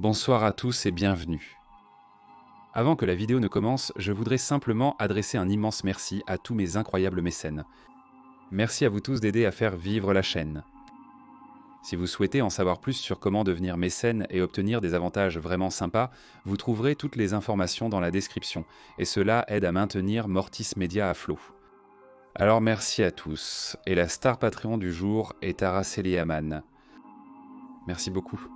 Bonsoir à tous et bienvenue. Avant que la vidéo ne commence, je voudrais simplement adresser un immense merci à tous mes incroyables mécènes. Merci à vous tous d'aider à faire vivre la chaîne. Si vous souhaitez en savoir plus sur comment devenir mécène et obtenir des avantages vraiment sympas, vous trouverez toutes les informations dans la description, et cela aide à maintenir Mortis Media à flot. Alors merci à tous, et la star Patreon du jour est Araceli Aman. Merci beaucoup.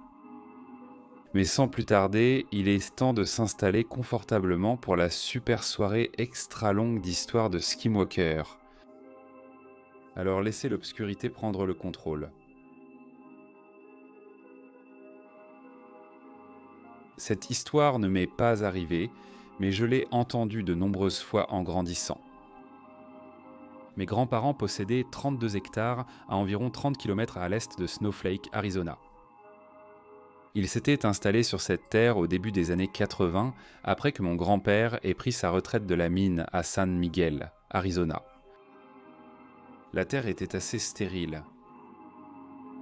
Mais sans plus tarder, il est temps de s'installer confortablement pour la super soirée extra longue d'histoire de Skimwalker. Alors laissez l'obscurité prendre le contrôle. Cette histoire ne m'est pas arrivée, mais je l'ai entendue de nombreuses fois en grandissant. Mes grands-parents possédaient 32 hectares à environ 30 km à l'est de Snowflake, Arizona. Ils s'étaient installés sur cette terre au début des années 80, après que mon grand-père ait pris sa retraite de la mine à San Miguel, Arizona. La terre était assez stérile.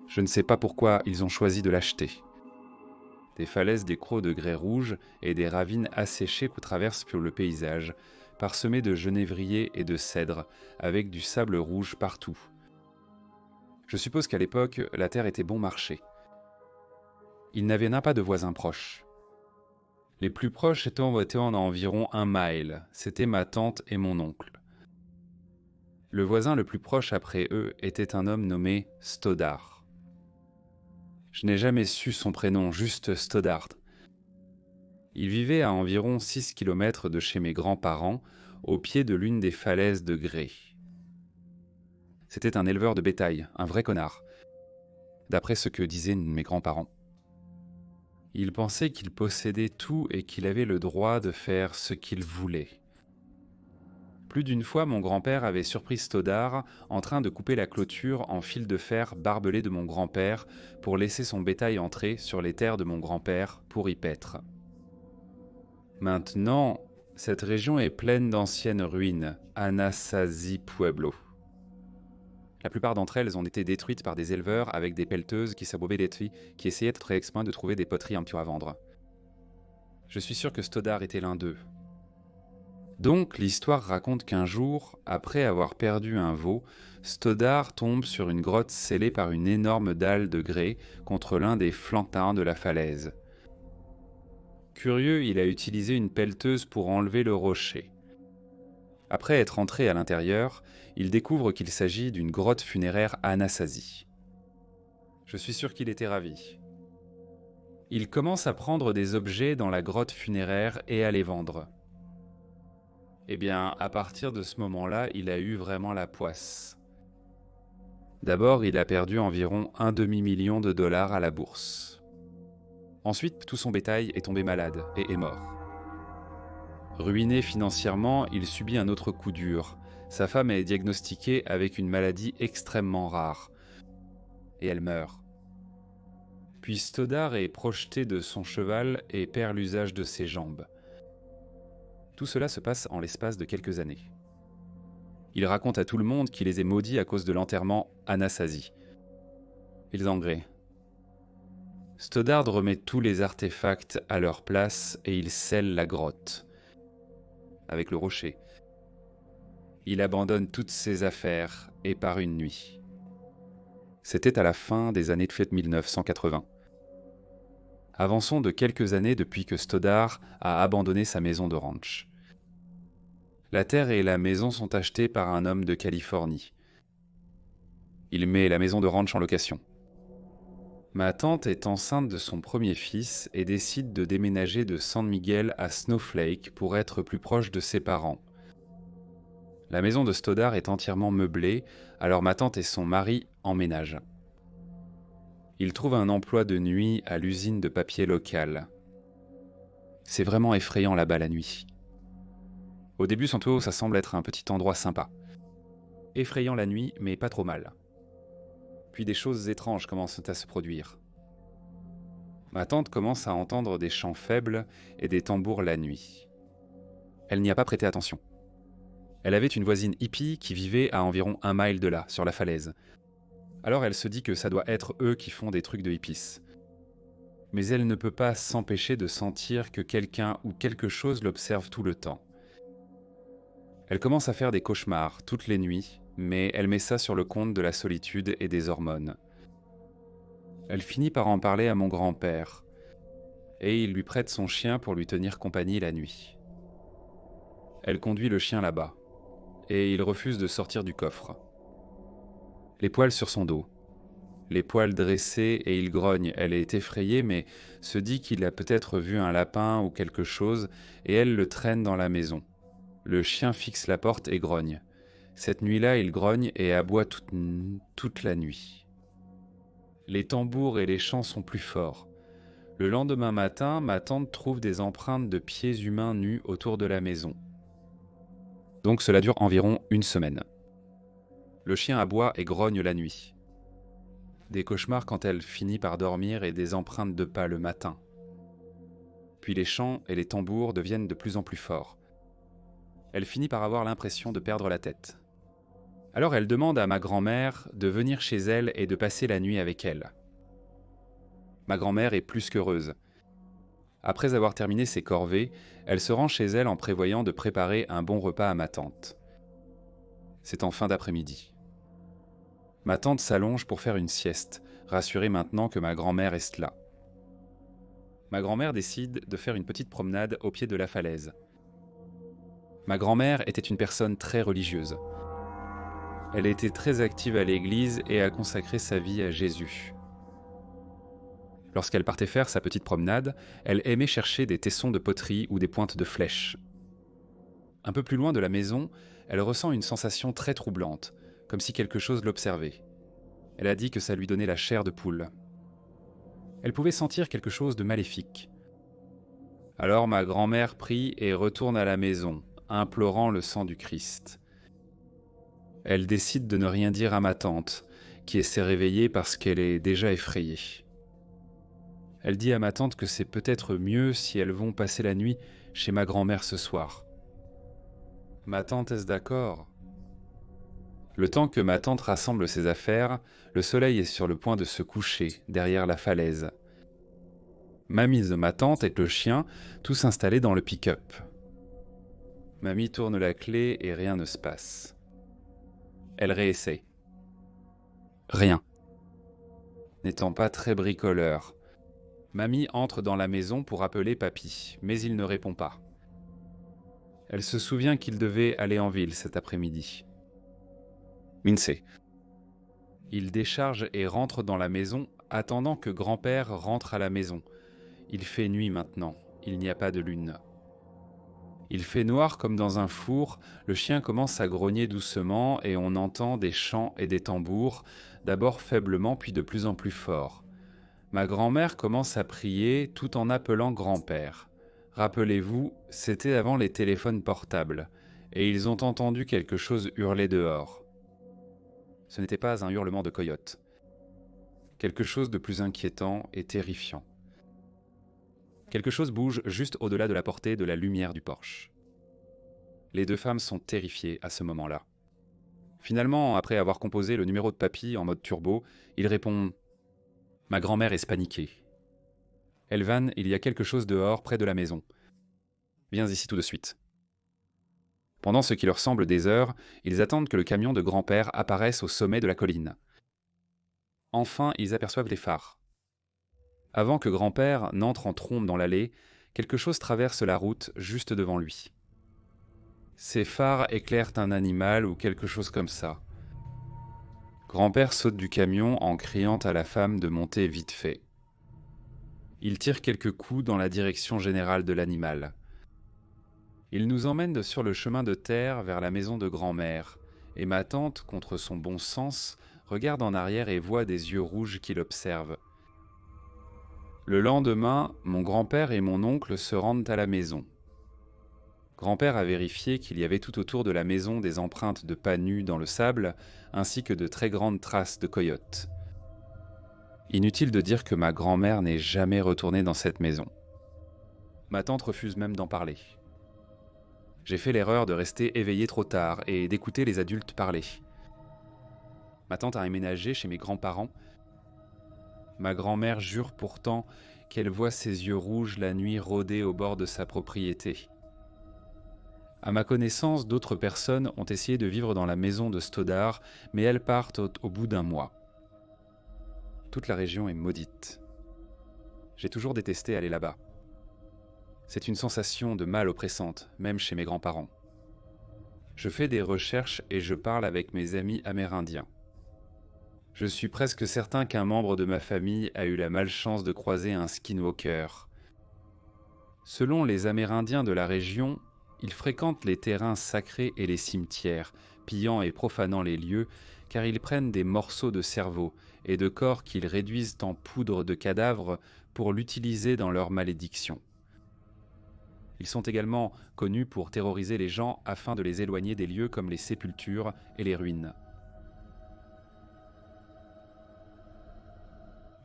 Je ne sais pas pourquoi ils ont choisi de l'acheter. Des falaises d'écraux de grès rouge et des ravines asséchées que traverse le paysage, parsemées de genévriers et de cèdres, avec du sable rouge partout. Je suppose qu'à l'époque, la terre était bon marché. Il n'avait pas de voisins proches. Les plus proches étaient en environ 1 mile, c'était ma tante et mon oncle. Le voisin le plus proche après eux était un homme nommé Stoddard. Je n'ai jamais su son prénom, juste Stoddard. Il vivait à environ 6 km de chez mes grands-parents, au pied de l'une des falaises de grès. C'était un éleveur de bétail, un vrai connard, d'après ce que disaient mes grands-parents. Il pensait qu'il possédait tout et qu'il avait le droit de faire ce qu'il voulait. Plus d'une fois, mon grand-père avait surpris Stoddard en train de couper la clôture en fil de fer barbelé de mon grand-père pour laisser son bétail entrer sur les terres de mon grand-père pour y paître. Maintenant, cette région est pleine d'anciennes ruines, Anasazi Pueblo. La plupart d'entre elles ont été détruites par des éleveurs avec des pelleteuses qui s'abeuvaient des tuiles, qui essayaient très exprès de trouver des poteries un petit peu à vendre. Je suis sûr que Stoddard était l'un d'eux. Donc, l'histoire raconte qu'un jour, après avoir perdu un veau, Stoddard tombe sur une grotte scellée par une énorme dalle de grès contre l'un des flancs de la falaise. Curieux, il a utilisé une pelleteuse pour enlever le rocher. Après être entré à l'intérieur, il découvre qu'il s'agit d'une grotte funéraire Anasazi. Je suis sûr qu'il était ravi. Il commence à prendre des objets dans la grotte funéraire et à les vendre. Eh bien, à partir de ce moment-là, il a eu vraiment la poisse. D'abord, il a perdu environ un demi-million de dollars à la bourse. Ensuite, tout son bétail est tombé malade et est mort. Ruiné financièrement, il subit un autre coup dur. Sa femme est diagnostiquée avec une maladie extrêmement rare. Et elle meurt. Puis Stoddard est projeté de son cheval et perd l'usage de ses jambes. Tout cela se passe en l'espace de quelques années. Il raconte à tout le monde qu'il les est maudits à cause de l'enterrement Anasazi. Ils engraient. Stoddard remet tous les artefacts à leur place et il scelle la grotte. Avec le rocher. Il abandonne toutes ses affaires et part une nuit. C'était à la fin des années de 1980. Avançons de quelques années depuis que Stoddard a abandonné sa maison de ranch. La terre et la maison sont achetées par un homme de Californie. Il met la maison de ranch en location. Ma tante est enceinte de son premier fils et décide de déménager de San Miguel à Snowflake pour être plus proche de ses parents. La maison de Stoddard est entièrement meublée, alors ma tante et son mari emménagent. Ils trouvent un emploi de nuit à l'usine de papier locale. C'est vraiment effrayant là-bas la nuit. Au début, Santo, ça semble être un petit endroit sympa. Effrayant la nuit, mais pas trop mal. Puis des choses étranges commencent à se produire. Ma tante commence à entendre des chants faibles et des tambours la nuit. Elle n'y a pas prêté attention. Elle avait une voisine hippie qui vivait à environ 1 mile de là, sur la falaise. Alors elle se dit que ça doit être eux qui font des trucs de hippies. Mais elle ne peut pas s'empêcher de sentir que quelqu'un ou quelque chose l'observe tout le temps. Elle commence à faire des cauchemars toutes les nuits, mais elle met ça sur le compte de la solitude et des hormones. Elle finit par en parler à mon grand-père, et il lui prête son chien pour lui tenir compagnie la nuit. Elle conduit le chien là-bas, et il refuse de sortir du coffre. Les poils sur son dos, les poils dressés, et il grogne. Elle est effrayée, mais se dit qu'il a peut-être vu un lapin ou quelque chose, et elle le traîne dans la maison. Le chien fixe la porte et grogne. Cette nuit-là, il grogne et aboie toute la nuit. Les tambours et les chants sont plus forts. Le lendemain matin, ma tante trouve des empreintes de pieds humains nus autour de la maison. Donc cela dure environ une semaine. Le chien aboie et grogne la nuit. Des cauchemars quand elle finit par dormir et des empreintes de pas le matin. Puis les chants et les tambours deviennent de plus en plus forts. Elle finit par avoir l'impression de perdre la tête. Alors elle demande à ma grand-mère de venir chez elle et de passer la nuit avec elle. Ma grand-mère est plus qu'heureuse. Après avoir terminé ses corvées, elle se rend chez elle en prévoyant de préparer un bon repas à ma tante. C'est en fin d'après-midi. Ma tante s'allonge pour faire une sieste, rassurée maintenant que ma grand-mère est là. Ma grand-mère décide de faire une petite promenade au pied de la falaise. Ma grand-mère était une personne très religieuse. Elle était très active à l'église et a consacré sa vie à Jésus. Lorsqu'elle partait faire sa petite promenade, elle aimait chercher des tessons de poterie ou des pointes de flèches. Un peu plus loin de la maison, elle ressent une sensation très troublante, comme si quelque chose l'observait. Elle a dit que ça lui donnait la chair de poule. Elle pouvait sentir quelque chose de maléfique. Alors ma grand-mère prie et retourne à la maison, implorant le sang du Christ. Elle décide de ne rien dire à ma tante, qui s'est réveillée parce qu'elle est déjà effrayée. Elle dit à ma tante que c'est peut-être mieux si elles vont passer la nuit chez ma grand-mère ce soir. Ma tante est d'accord. Le temps que ma tante rassemble ses affaires, le soleil est sur le point de se coucher derrière la falaise. Mamie de ma tante et le chien, tous installés dans le pick-up. Mamie tourne la clé et rien ne se passe. Elle réessaie. Rien. N'étant pas très bricoleur, Mamie entre dans la maison pour appeler papy, mais il ne répond pas. Elle se souvient qu'il devait aller en ville cet après-midi. Minsé. Il décharge et rentre dans la maison, attendant que grand-père rentre à la maison. Il fait nuit maintenant, il n'y a pas de lune. Il fait noir comme dans un four, le chien commence à grogner doucement et on entend des chants et des tambours, d'abord faiblement puis de plus en plus fort. Ma grand-mère commence à prier tout en appelant grand-père. Rappelez-vous, c'était avant les téléphones portables, et ils ont entendu quelque chose hurler dehors. Ce n'était pas un hurlement de coyote. Quelque chose de plus inquiétant et terrifiant. Quelque chose bouge juste au-delà de la portée de la lumière du porche. Les deux femmes sont terrifiées à ce moment-là. Finalement, après avoir composé le numéro de papy en mode turbo, il répond « Ma grand-mère est paniquée. Elvan, il y a quelque chose dehors, près de la maison. Viens ici tout de suite. » Pendant ce qui leur semble des heures, ils attendent que le camion de grand-père apparaisse au sommet de la colline. Enfin, ils aperçoivent les phares. Avant que grand-père n'entre en trombe dans l'allée, quelque chose traverse la route juste devant lui. Ces phares éclairent un animal ou quelque chose comme ça. Grand-père saute du camion en criant à la femme de monter vite fait. Il tire quelques coups dans la direction générale de l'animal. Il nous emmène sur le chemin de terre vers la maison de grand-mère, et ma tante, contre son bon sens, regarde en arrière et voit des yeux rouges qui l'observent. Le lendemain, mon grand-père et mon oncle se rendent à la maison. Grand-père a vérifié qu'il y avait tout autour de la maison des empreintes de pas nus dans le sable, ainsi que de très grandes traces de coyotes. Inutile de dire que ma grand-mère n'est jamais retournée dans cette maison. Ma tante refuse même d'en parler. J'ai fait l'erreur de rester éveillé trop tard et d'écouter les adultes parler. Ma tante a emménagé chez mes grands-parents. Ma grand-mère jure pourtant qu'elle voit ses yeux rouges la nuit rôder au bord de sa propriété. À ma connaissance, d'autres personnes ont essayé de vivre dans la maison de Stoddard, mais elles partent au bout d'un mois. Toute la région est maudite. J'ai toujours détesté aller là-bas. C'est une sensation de mal oppressante, même chez mes grands-parents. Je fais des recherches et je parle avec mes amis amérindiens. Je suis presque certain qu'un membre de ma famille a eu la malchance de croiser un skinwalker. Selon les Amérindiens de la région, ils fréquentent les terrains sacrés et les cimetières, pillant et profanant les lieux, car ils prennent des morceaux de cerveau et de corps qu'ils réduisent en poudre de cadavres pour l'utiliser dans leurs malédictions. Ils sont également connus pour terroriser les gens afin de les éloigner des lieux comme les sépultures et les ruines.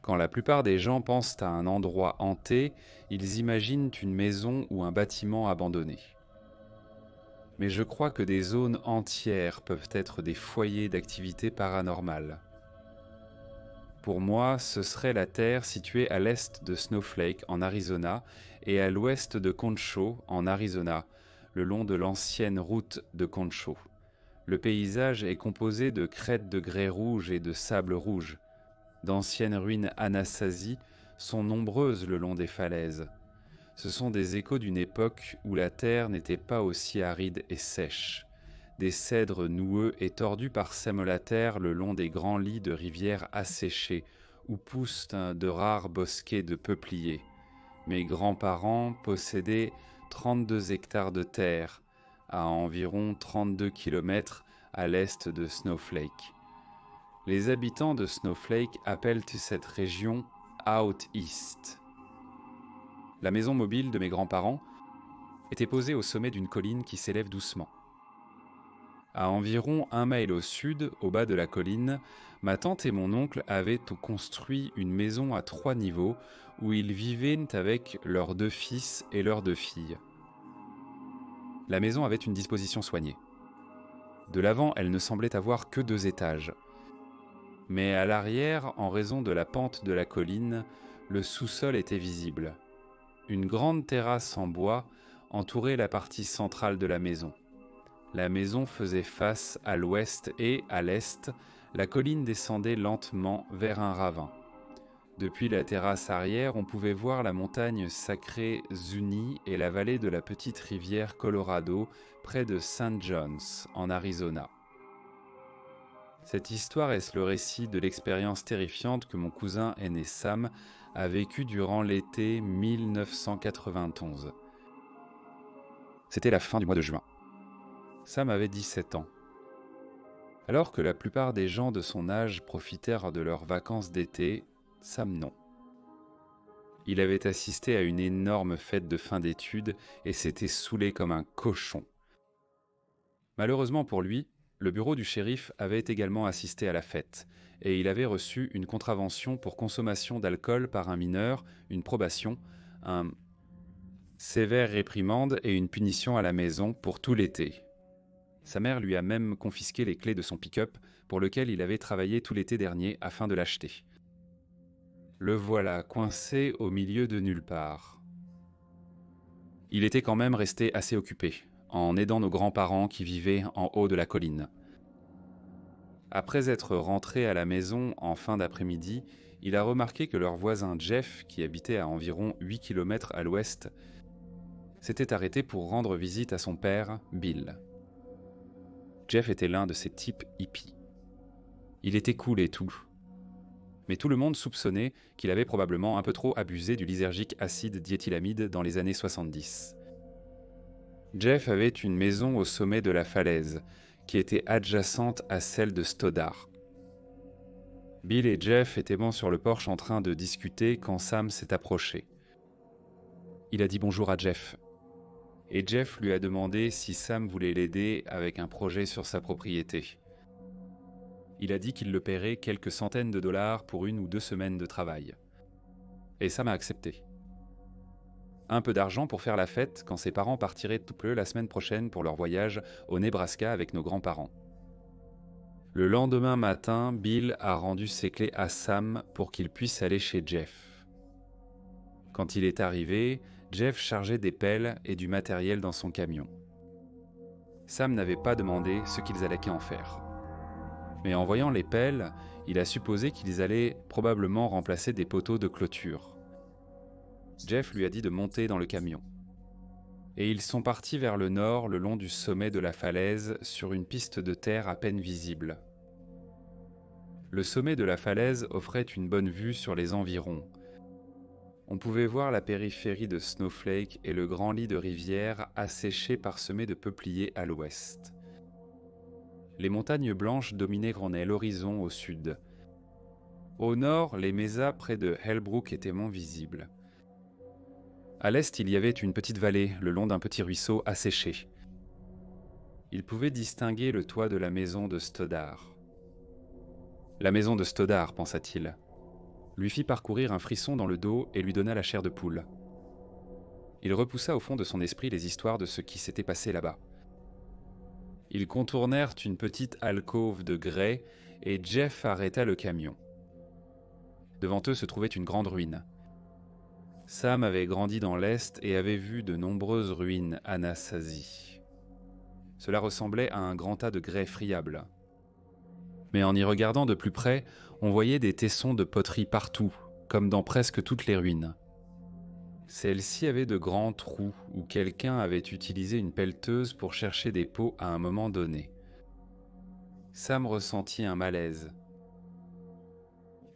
Quand la plupart des gens pensent à un endroit hanté, ils imaginent une maison ou un bâtiment abandonné. Mais je crois que des zones entières peuvent être des foyers d'activité paranormale. Pour moi, ce serait la Terre située à l'est de Snowflake, en Arizona, et à l'ouest de Concho, en Arizona, le long de l'ancienne route de Concho. Le paysage est composé de crêtes de grès rouge et de sable rouge. D'anciennes ruines Anasazi sont nombreuses le long des falaises. Ce sont des échos d'une époque où la terre n'était pas aussi aride et sèche. Des cèdres noueux et tordus parsèment la terre le long des grands lits de rivières asséchées, où poussent de rares bosquets de peupliers. Mes grands-parents possédaient 32 hectares de terre, à environ 32 kilomètres à l'est de Snowflake. Les habitants de Snowflake appellent cette région Out East. La maison mobile de mes grands-parents était posée au sommet d'une colline qui s'élève doucement. À environ 1 mile au sud, au bas de la colline, ma tante et mon oncle avaient construit une maison à 3 niveaux où ils vivaient avec leurs 2 fils et leurs 2 filles. La maison avait une disposition soignée. De l'avant, elle ne semblait avoir que 2 étages. Mais à l'arrière, en raison de la pente de la colline, le sous-sol était visible. Une grande terrasse en bois entourait la partie centrale de la maison. La maison faisait face à l'ouest et, à l'est, la colline descendait lentement vers un ravin. Depuis la terrasse arrière, on pouvait voir la montagne sacrée Zuni et la vallée de la petite rivière Colorado près de St. John's, en Arizona. Cette histoire est le récit de l'expérience terrifiante que mon cousin aîné Sam a vécue durant l'été 1991. C'était la fin du mois de juin. Sam avait 17 ans. Alors que la plupart des gens de son âge profitèrent de leurs vacances d'été, Sam non. Il avait assisté à une énorme fête de fin d'études et s'était saoulé comme un cochon. Malheureusement pour lui, le bureau du shérif avait également assisté à la fête, et il avait reçu une contravention pour consommation d'alcool par un mineur, une probation, un sévère réprimande et une punition à la maison pour tout l'été. Sa mère lui a même confisqué les clés de son pick-up pour lequel il avait travaillé tout l'été dernier afin de l'acheter. Le voilà coincé au milieu de nulle part. Il était quand même resté assez occupé, en aidant nos grands-parents qui vivaient en haut de la colline. Après être rentré à la maison en fin d'après-midi, il a remarqué que leur voisin Jeff, qui habitait à environ 8 km à l'ouest, s'était arrêté pour rendre visite à son père, Bill. Jeff était l'un de ces types hippies. Il était cool et tout. Mais tout le monde soupçonnait qu'il avait probablement un peu trop abusé du lysergique acide diéthylamide dans les années 70. Jeff avait une maison au sommet de la falaise, qui était adjacente à celle de Stoddard. Bill et Jeff étaient bons sur le porche en train de discuter quand Sam s'est approché. Il a dit bonjour à Jeff. Et Jeff lui a demandé si Sam voulait l'aider avec un projet sur sa propriété. Il a dit qu'il le paierait quelques centaines de dollars pour 1 ou 2 semaines de travail. Et Sam a accepté. Un peu d'argent pour faire la fête quand ses parents partiraient tout peu la semaine prochaine pour leur voyage au Nebraska avec nos grands-parents. Le lendemain matin, Bill a rendu ses clés à Sam pour qu'il puisse aller chez Jeff. Quand il est arrivé, Jeff chargeait des pelles et du matériel dans son camion. Sam n'avait pas demandé ce qu'ils allaient en faire. Mais en voyant les pelles, il a supposé qu'ils allaient probablement remplacer des poteaux de clôture. Jeff lui a dit de monter dans le camion. Et ils sont partis vers le nord le long du sommet de la falaise sur une piste de terre à peine visible. Le sommet de la falaise offrait une bonne vue sur les environs. On pouvait voir la périphérie de Snowflake et le grand lit de rivière asséché parsemé de peupliers à l'ouest. Les montagnes blanches dominaient l'horizon au sud. Au nord, les mesas près de Hellbrook étaient moins visibles. À l'est, il y avait une petite vallée, le long d'un petit ruisseau asséché. Il pouvait distinguer le toit de la maison de Stoddard. La maison de Stoddard, pensa-t-il, lui fit parcourir un frisson dans le dos et lui donna la chair de poule. Il repoussa au fond de son esprit les histoires de ce qui s'était passé là-bas. Ils contournèrent une petite alcôve de grès et Jeff arrêta le camion. Devant eux se trouvait une grande ruine. Sam avait grandi dans l'Est et avait vu de nombreuses ruines Anasazi. Cela ressemblait à un grand tas de grès friable. Mais en y regardant de plus près, on voyait des tessons de poterie partout, comme dans presque toutes les ruines. Celles-ci avaient de grands trous où quelqu'un avait utilisé une pelleteuse pour chercher des pots à un moment donné. Sam ressentit un malaise.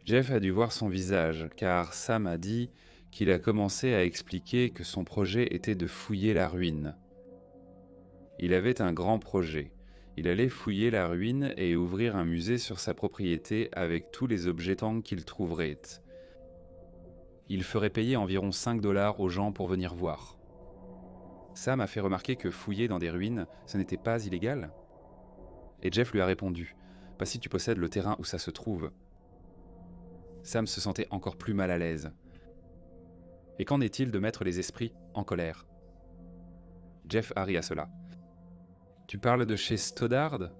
Jeff a dû voir son visage, car Sam a dit qu'il a commencé à expliquer que son projet était de fouiller la ruine. Il avait un grand projet. Il allait fouiller la ruine et ouvrir un musée sur sa propriété avec tous les objets tanks qu'il trouverait. Il ferait payer environ 5 $ aux gens pour venir voir. Sam a fait remarquer que fouiller dans des ruines, ce n'était pas illégal. Et Jeff lui a répondu « Pas si tu possèdes le terrain où ça se trouve ». Sam se sentait encore plus mal à l'aise. Et qu'en est-il de mettre les esprits en colère? Jeff a ri à cela. « Tu parles de chez Stoddard ?»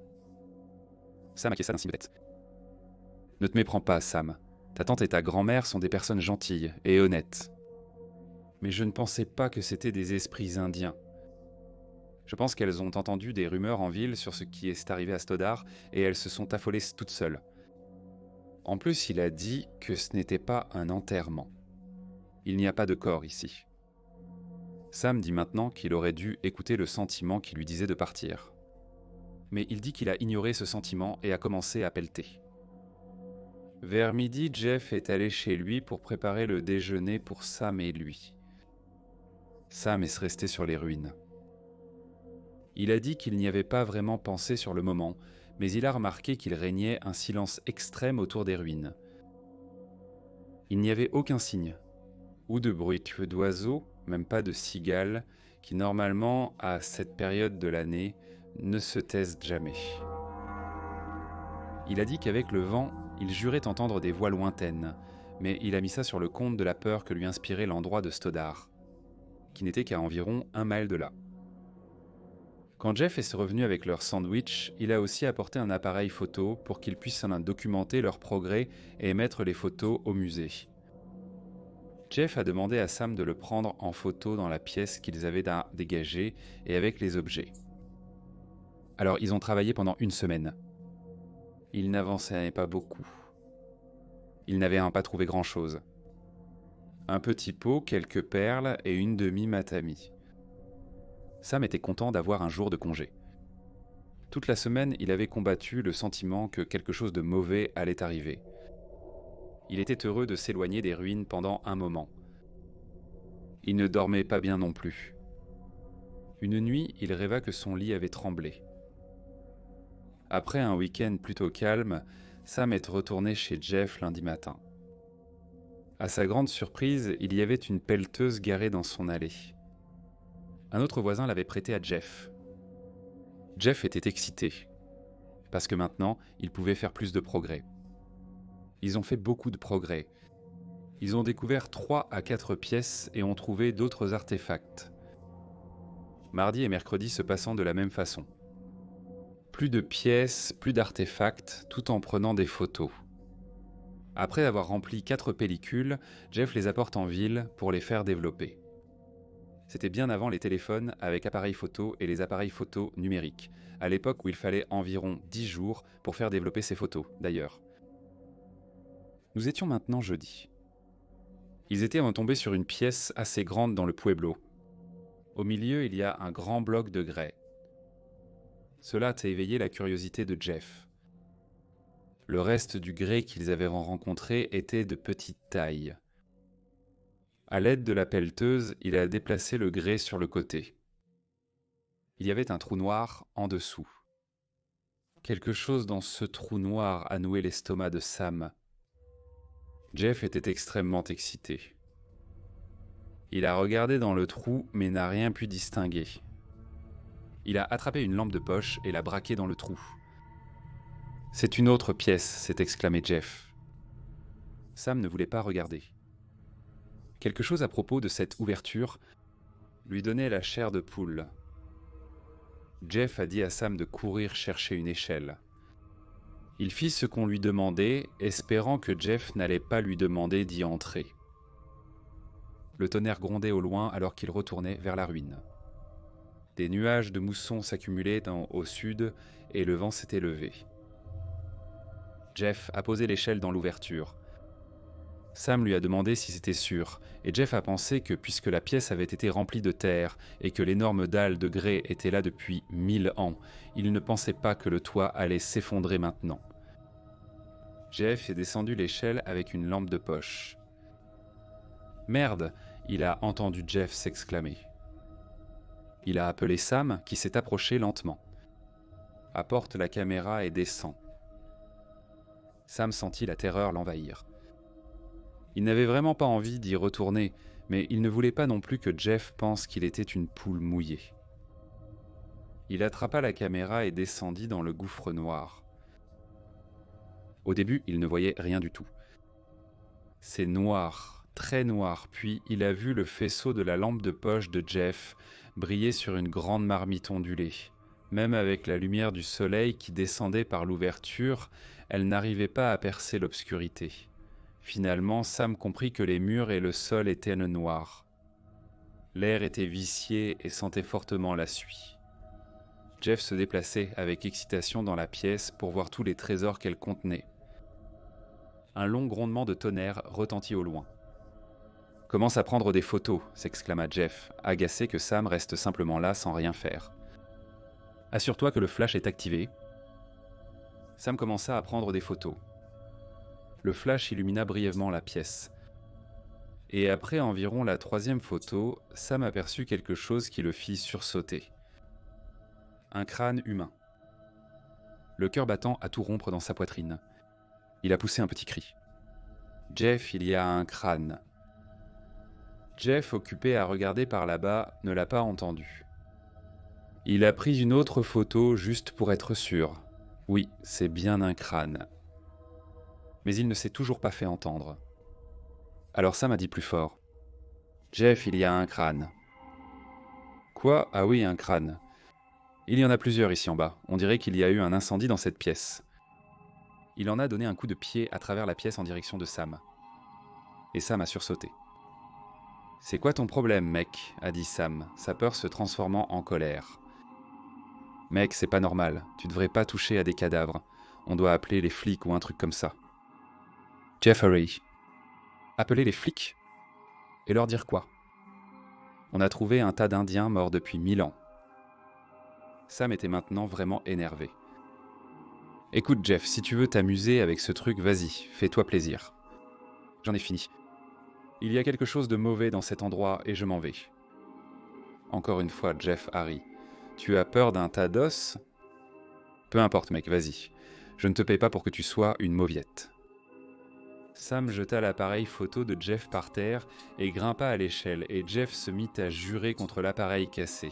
Sam acquiesça d'un signe de tête. « Ne te méprends pas, Sam. Ta tante et ta grand-mère sont des personnes gentilles et honnêtes. Mais je ne pensais pas que c'étaient des esprits indiens. Je pense qu'elles ont entendu des rumeurs en ville sur ce qui est arrivé à Stoddard et elles se sont affolées toutes seules. En plus, il a dit que ce n'était pas un enterrement. Il n'y a pas de corps ici. » Sam dit maintenant qu'il aurait dû écouter le sentiment qui lui disait de partir. Mais il dit qu'il a ignoré ce sentiment et a commencé à pelleter. Vers midi, Jeff est allé chez lui pour préparer le déjeuner pour Sam et lui. Sam est resté sur les ruines. Il a dit qu'il n'y avait pas vraiment pensé sur le moment, mais il a remarqué qu'il régnait un silence extrême autour des ruines. Il n'y avait aucun signe, ou de bruit d'oiseaux, même pas de cigales, qui normalement, à cette période de l'année, ne se taisent jamais. Il a dit qu'avec le vent, il jurait entendre des voix lointaines, mais il a mis ça sur le compte de la peur que lui inspirait l'endroit de Stoddard, qui n'était qu'à environ 1 mile de là. Quand Jeff est revenu avec leur sandwich, il a aussi apporté un appareil photo pour qu'ils puissent en documenter leur progrès et mettre les photos au musée. Jeff a demandé à Sam de le prendre en photo dans la pièce qu'ils avaient dégagée et avec les objets. Alors ils ont travaillé pendant 1 semaine. Ils n'avançaient pas beaucoup. Ils n'avaient pas trouvé grand-chose. Un petit pot, quelques perles et une demi-matami. Sam était content d'avoir un jour de congé. Toute la semaine, il avait combattu le sentiment que quelque chose de mauvais allait arriver. Il était heureux de s'éloigner des ruines pendant un moment. Il ne dormait pas bien non plus. Une nuit, il rêva que son lit avait tremblé. Après un week-end plutôt calme, Sam est retourné chez Jeff lundi matin. À sa grande surprise, il y avait une pelleteuse garée dans son allée. Un autre voisin l'avait prêtée à Jeff. Jeff était excité, parce que maintenant, il pouvait faire plus de progrès. Ils ont fait beaucoup de progrès. Ils ont découvert 3 à 4 pièces et ont trouvé d'autres artefacts. Mardi et mercredi se passant de la même façon. Plus de pièces, plus d'artefacts, tout en prenant des photos. Après avoir rempli 4 pellicules, Jeff les apporte en ville pour les faire développer. C'était bien avant les téléphones avec appareil photo et les appareils photo numériques, à l'époque où il fallait environ 10 jours pour faire développer ces photos, d'ailleurs. Nous étions maintenant jeudi. Ils étaient tombés sur une pièce assez grande dans le pueblo. Au milieu, il y a un grand bloc de grès. Cela a éveillé la curiosité de Jeff. Le reste du grès qu'ils avaient rencontré était de petite taille. À l'aide de la pelleteuse, il a déplacé le grès sur le côté. Il y avait un trou noir en dessous. Quelque chose dans ce trou noir a noué l'estomac de Sam. Jeff était extrêmement excité. Il a regardé dans le trou mais n'a rien pu distinguer. Il a attrapé une lampe de poche et l'a braquée dans le trou. « C'est une autre pièce », s'est exclamé Jeff. Sam ne voulait pas regarder. Quelque chose à propos de cette ouverture lui donnait la chair de poule. Jeff a dit à Sam de courir chercher une échelle. Il fit ce qu'on lui demandait, espérant que Jeff n'allait pas lui demander d'y entrer. Le tonnerre grondait au loin alors qu'il retournait vers la ruine. Des nuages de mousson s'accumulaient au sud et le vent s'était levé. Jeff a posé l'échelle dans l'ouverture. Sam lui a demandé si c'était sûr, et Jeff a pensé que puisque la pièce avait été remplie de terre et que l'énorme dalle de grès était là depuis 1000 ans, il ne pensait pas que le toit allait s'effondrer maintenant. Jeff est descendu l'échelle avec une lampe de poche. « Merde !» il a entendu Jeff s'exclamer. Il a appelé Sam, qui s'est approché lentement. « Apporte la caméra et descends. » Sam sentit la terreur l'envahir. Il n'avait vraiment pas envie d'y retourner, mais il ne voulait pas non plus que Jeff pense qu'il était une poule mouillée. Il attrapa la caméra et descendit dans le gouffre noir. Au début, il ne voyait rien du tout. C'est noir, très noir, puis il a vu le faisceau de la lampe de poche de Jeff briller sur une grande marmite ondulée. Même avec la lumière du soleil qui descendait par l'ouverture, elle n'arrivait pas à percer l'obscurité. Finalement, Sam comprit que les murs et le sol étaient noirs. L'air était vicié et sentait fortement la suie. Jeff se déplaçait avec excitation dans la pièce pour voir tous les trésors qu'elle contenait. Un long grondement de tonnerre retentit au loin. « Commence à prendre des photos », s'exclama Jeff, agacé que Sam reste simplement là sans rien faire. « Assure-toi que le flash est activé. » Sam commença à prendre des photos. Le flash illumina brièvement la pièce. Et après environ la 3e photo, Sam aperçut quelque chose qui le fit sursauter. Un crâne humain. Le cœur battant à tout rompre dans sa poitrine. Il a poussé un petit cri. « Jeff, il y a un crâne. » Jeff, occupé à regarder par là-bas, ne l'a pas entendu. Il a pris une autre photo juste pour être sûr. Oui, c'est bien un crâne. Mais il ne s'est toujours pas fait entendre. Alors Sam a dit plus fort. « Jeff, il y a un crâne. »« Quoi ? Ah oui, un crâne. Il y en a plusieurs ici en bas. On dirait qu'il y a eu un incendie dans cette pièce. » Il en a donné un coup de pied à travers la pièce en direction de Sam. Et Sam a sursauté. « C'est quoi ton problème, mec ?» a dit Sam, sa peur se transformant en colère. « Mec, c'est pas normal. Tu devrais pas toucher à des cadavres. On doit appeler les flics ou un truc comme ça. » Jeffrey. Appeler les flics ? Et leur dire quoi ? On a trouvé un tas d'Indiens morts depuis 1000 ans. Sam était maintenant vraiment énervé. Écoute Jeff, si tu veux t'amuser avec ce truc, vas-y, fais-toi plaisir. J'en ai fini. Il y a quelque chose de mauvais dans cet endroit et je m'en vais. Encore une fois, Jeff a ri. Tu as peur d'un tas d'os ? Peu importe mec, vas-y. Je ne te paye pas pour que tu sois une mauviette. Sam jeta l'appareil photo de Jeff par terre et grimpa à l'échelle, et Jeff se mit à jurer contre l'appareil cassé.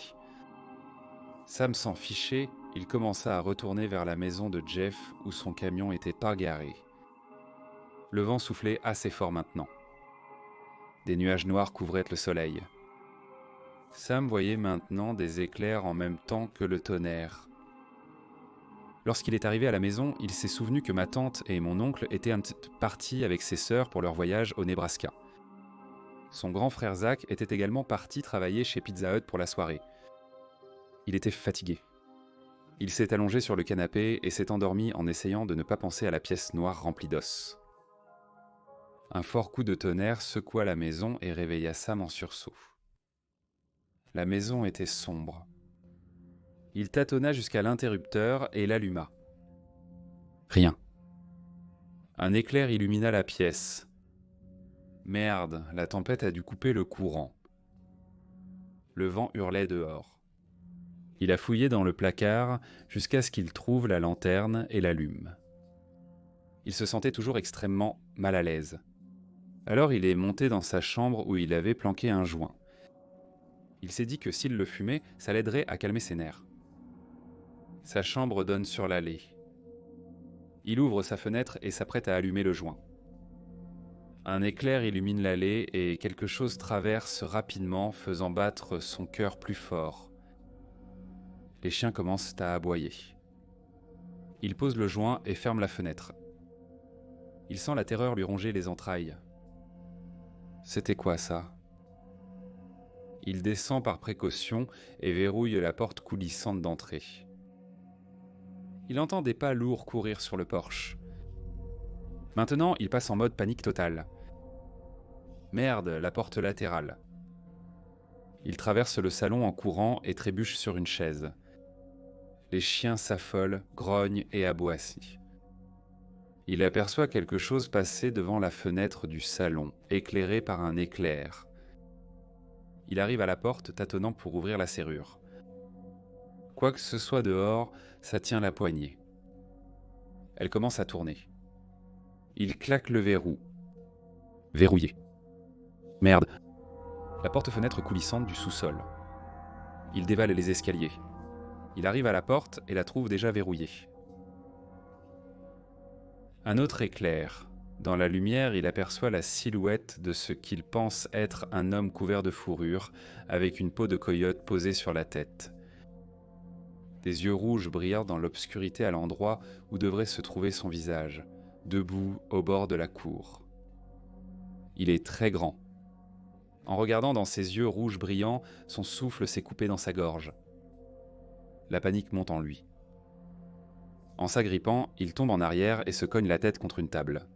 Sam s'en fichait, il commença à retourner vers la maison de Jeff où son camion était pas garé. Le vent soufflait assez fort maintenant. Des nuages noirs couvraient le soleil. Sam voyait maintenant des éclairs en même temps que le tonnerre. Lorsqu'il est arrivé à la maison, il s'est souvenu que ma tante et mon oncle étaient partis avec ses sœurs pour leur voyage au Nebraska. Son grand frère Zach était également parti travailler chez Pizza Hut pour la soirée. Il était fatigué. Il s'est allongé sur le canapé et s'est endormi en essayant de ne pas penser à la pièce noire remplie d'os. Un fort coup de tonnerre secoua la maison et réveilla Sam en sursaut. La maison était sombre. Il tâtonna jusqu'à l'interrupteur et l'alluma. Rien. Un éclair illumina la pièce. Merde, la tempête a dû couper le courant. Le vent hurlait dehors. Il a fouillé dans le placard jusqu'à ce qu'il trouve la lanterne et l'allume. Il se sentait toujours extrêmement mal à l'aise. Alors il est monté dans sa chambre où il avait planqué un joint. Il s'est dit que s'il le fumait, ça l'aiderait à calmer ses nerfs. Sa chambre donne sur l'allée. Il ouvre sa fenêtre et s'apprête à allumer le joint. Un éclair illumine l'allée et quelque chose traverse rapidement, faisant battre son cœur plus fort. Les chiens commencent à aboyer. Il pose le joint et ferme la fenêtre. Il sent la terreur lui ronger les entrailles. C'était quoi ça ? Il descend par précaution et verrouille la porte coulissante d'entrée. Il entend des pas lourds courir sur le porche. Maintenant, il passe en mode panique totale. Merde, la porte latérale. Il traverse le salon en courant et trébuche sur une chaise. Les chiens s'affolent, grognent et aboient. Il aperçoit quelque chose passer devant la fenêtre du salon, éclairée par un éclair. Il arrive à la porte, tâtonnant pour ouvrir la serrure. Quoi que ce soit dehors, ça tient la poignée. Elle commence à tourner. Il claque le verrou. Verrouillé. Merde. La porte-fenêtre coulissante du sous-sol. Il dévale les escaliers. Il arrive à la porte et la trouve déjà verrouillée. Un autre éclair. Dans la lumière, il aperçoit la silhouette de ce qu'il pense être un homme couvert de fourrure, avec une peau de coyote posée sur la tête. Des yeux rouges brillent dans l'obscurité à l'endroit où devrait se trouver son visage, debout au bord de la cour. Il est très grand. En regardant dans ses yeux rouges brillants, son souffle s'est coupé dans sa gorge. La panique monte en lui. En s'agrippant, il tombe en arrière et se cogne la tête contre une table.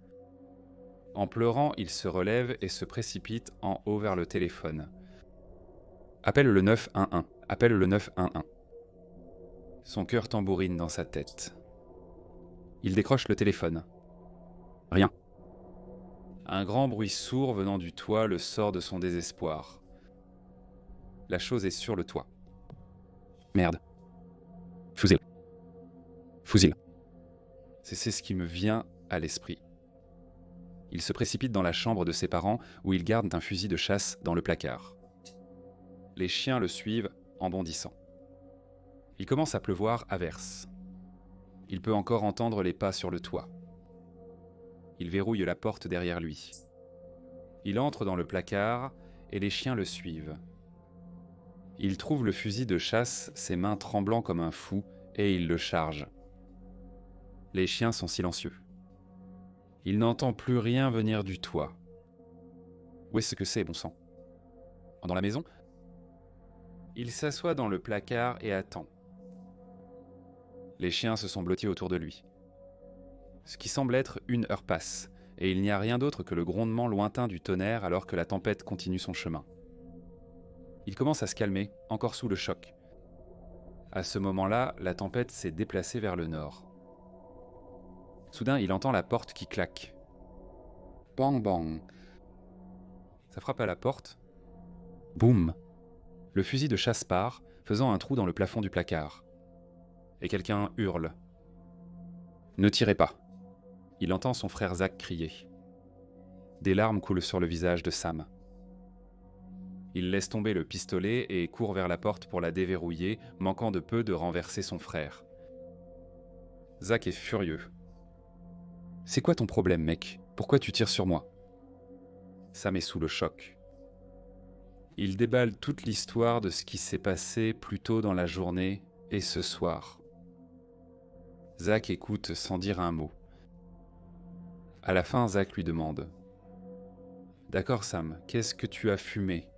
En pleurant, il se relève et se précipite en haut vers le téléphone. Appelle le 911. Appelle le 911. Son cœur tambourine dans sa tête. Il décroche le téléphone. Rien. Un grand bruit sourd venant du toit le sort de son désespoir. La chose est sur le toit. Merde. Fusil. Fusil. C'est ce qui me vient à l'esprit. Il se précipite dans la chambre de ses parents où ils gardent un fusil de chasse dans le placard. Les chiens le suivent en bondissant. Il commence à pleuvoir à verse. Il peut encore entendre les pas sur le toit. Il verrouille la porte derrière lui. Il entre dans le placard et les chiens le suivent. Il trouve le fusil de chasse, ses mains tremblant comme un fou, et il le charge. Les chiens sont silencieux. Il n'entend plus rien venir du toit. Où est-ce que c'est, bon sang ? Dans la maison ? Il s'assoit dans le placard et attend. Les chiens se sont blottis autour de lui. Ce qui semble être une heure passe, et il n'y a rien d'autre que le grondement lointain du tonnerre alors que la tempête continue son chemin. Il commence à se calmer, encore sous le choc. À ce moment-là, la tempête s'est déplacée vers le nord. Soudain, il entend la porte qui claque. Bang bang. Ça frappe à la porte. Boum. Le fusil de chasse part, faisant un trou dans le plafond du placard. Et quelqu'un hurle. Ne tirez pas. Il entend son frère Zach crier. Des larmes coulent sur le visage de Sam. Il laisse tomber le pistolet et court vers la porte pour la déverrouiller, manquant de peu de renverser son frère. Zach est furieux. « C'est quoi ton problème, mec ? Pourquoi tu tires sur moi ?» Sam est sous le choc. Il déballe toute l'histoire de ce qui s'est passé plus tôt dans la journée et ce soir. Zach écoute sans dire un mot. À la fin, Zach lui demande « D'accord Sam, qu'est-ce que tu as fumé ?»«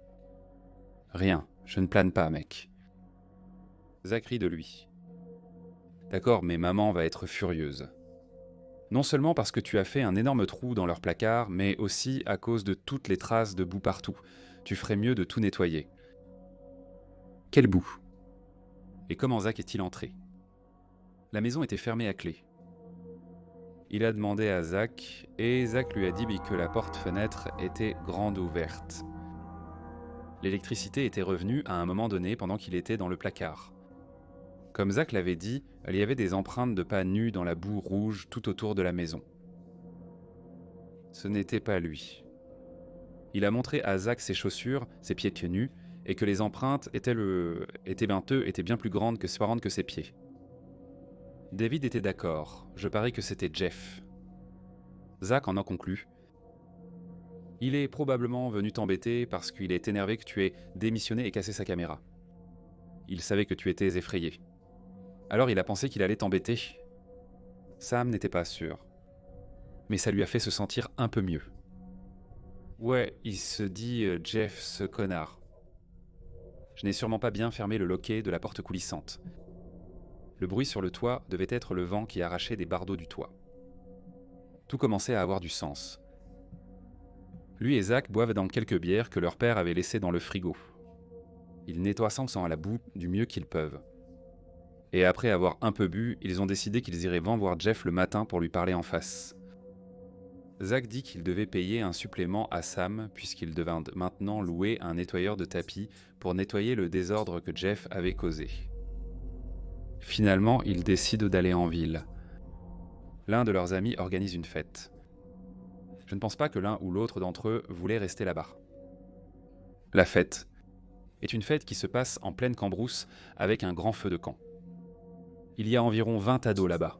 Rien, je ne plane pas, mec. » Zach rit de lui. « D'accord, mais maman va être furieuse. Non seulement parce que tu as fait un énorme trou dans leur placard, mais aussi à cause de toutes les traces de boue partout. Tu ferais mieux de tout nettoyer. » Quelle boue ? Et comment Zach est-il entré ? La maison était fermée à clé. Il a demandé à Zach, et Zach lui a dit que la porte-fenêtre était grande ouverte. L'électricité était revenue à un moment donné pendant qu'il était dans le placard. Comme Zach l'avait dit, il y avait des empreintes de pas nus dans la boue rouge tout autour de la maison. Ce n'était pas lui. Il a montré à Zach ses chaussures, ses pieds nus, et que les empreintes étaient bien plus grandes que ses pieds. David était d'accord, je parie que c'était Jeff. Zach en conclut. Il est probablement venu t'embêter parce qu'il est énervé que tu aies démissionné et cassé sa caméra. Il savait que tu étais effrayé. Alors il a pensé qu'il allait t'embêter. Sam n'était pas sûr. Mais ça lui a fait se sentir un peu mieux. Ouais, il se dit Jeff, ce connard. Je n'ai sûrement pas bien fermé le loquet de la porte coulissante. Le bruit sur le toit devait être le vent qui arrachait des bardeaux du toit. Tout commençait à avoir du sens. Lui et Zach boivent dans quelques bières que leur père avait laissées dans le frigo. Ils nettoient sans à la boue du mieux qu'ils peuvent. Et après avoir un peu bu, ils ont décidé qu'ils iraient voir Jeff le matin pour lui parler en face. Zach dit qu'il devait payer un supplément à Sam puisqu'il devait maintenant louer un nettoyeur de tapis pour nettoyer le désordre que Jeff avait causé. Finalement, ils décident d'aller en ville. L'un de leurs amis organise une fête. Je ne pense pas que l'un ou l'autre d'entre eux voulait rester là-bas. La fête est une fête qui se passe en pleine cambrousse avec un grand feu de camp. Il y a environ 20 ados là-bas.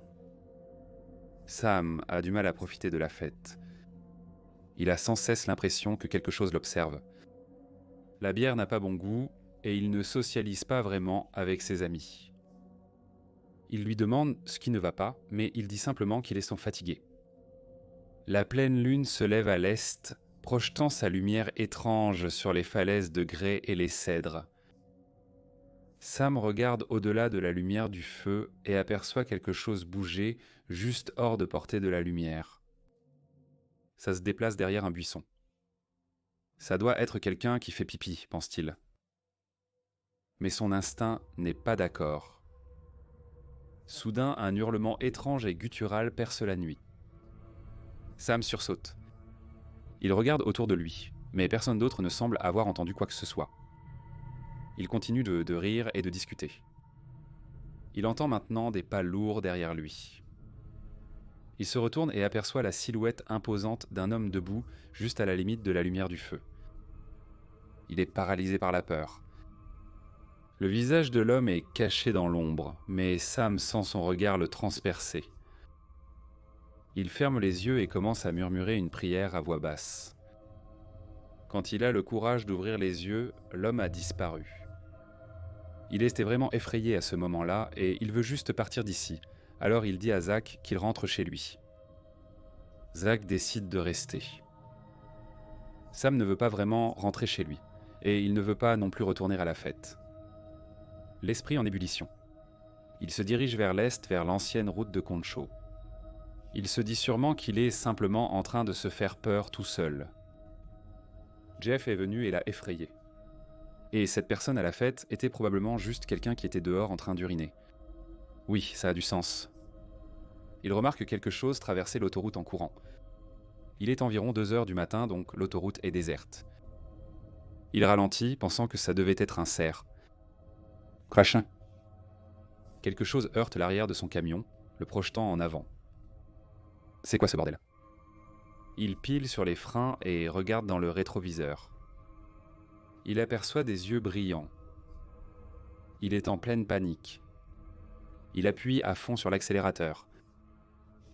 Sam a du mal à profiter de la fête. Il a sans cesse l'impression que quelque chose l'observe. La bière n'a pas bon goût et il ne socialise pas vraiment avec ses amis. Il lui demande ce qui ne va pas, mais il dit simplement qu'il est fatigué. La pleine lune se lève à l'est, projetant sa lumière étrange sur les falaises de grès et les cèdres. Sam regarde au-delà de la lumière du feu et aperçoit quelque chose bouger juste hors de portée de la lumière. Ça se déplace derrière un buisson. Ça doit être quelqu'un qui fait pipi, pense-t-il. Mais son instinct n'est pas d'accord. Soudain, un hurlement étrange et guttural perce la nuit. Sam sursaute. Il regarde autour de lui, mais personne d'autre ne semble avoir entendu quoi que ce soit. Il continue de rire et de discuter. Il entend maintenant des pas lourds derrière lui. Il se retourne et aperçoit la silhouette imposante d'un homme debout juste à la limite de la lumière du feu. Il est paralysé par la peur. Le visage de l'homme est caché dans l'ombre, mais Sam sent son regard le transpercer. Il ferme les yeux et commence à murmurer une prière à voix basse. Quand il a le courage d'ouvrir les yeux, l'homme a disparu. Il était vraiment effrayé à ce moment-là et il veut juste partir d'ici. Alors il dit à Zach qu'il rentre chez lui. Zach décide de rester. Sam ne veut pas vraiment rentrer chez lui et il ne veut pas non plus retourner à la fête. L'esprit en ébullition. Il se dirige vers l'est, vers l'ancienne route de Concho. Il se dit sûrement qu'il est simplement en train de se faire peur tout seul. Jeff est venu et l'a effrayé. Et cette personne à la fête était probablement juste quelqu'un qui était dehors en train d'uriner. Oui, ça a du sens. Il remarque quelque chose traverser l'autoroute en courant. Il est environ 2 heures du matin, donc l'autoroute est déserte. Il ralentit, pensant que ça devait être un cerf. Crachin. Quelque chose heurte l'arrière de son camion, le projetant en avant. C'est quoi ce bordel ? Il pile sur les freins et regarde dans le rétroviseur. Il aperçoit des yeux brillants. Il est en pleine panique. Il appuie à fond sur l'accélérateur.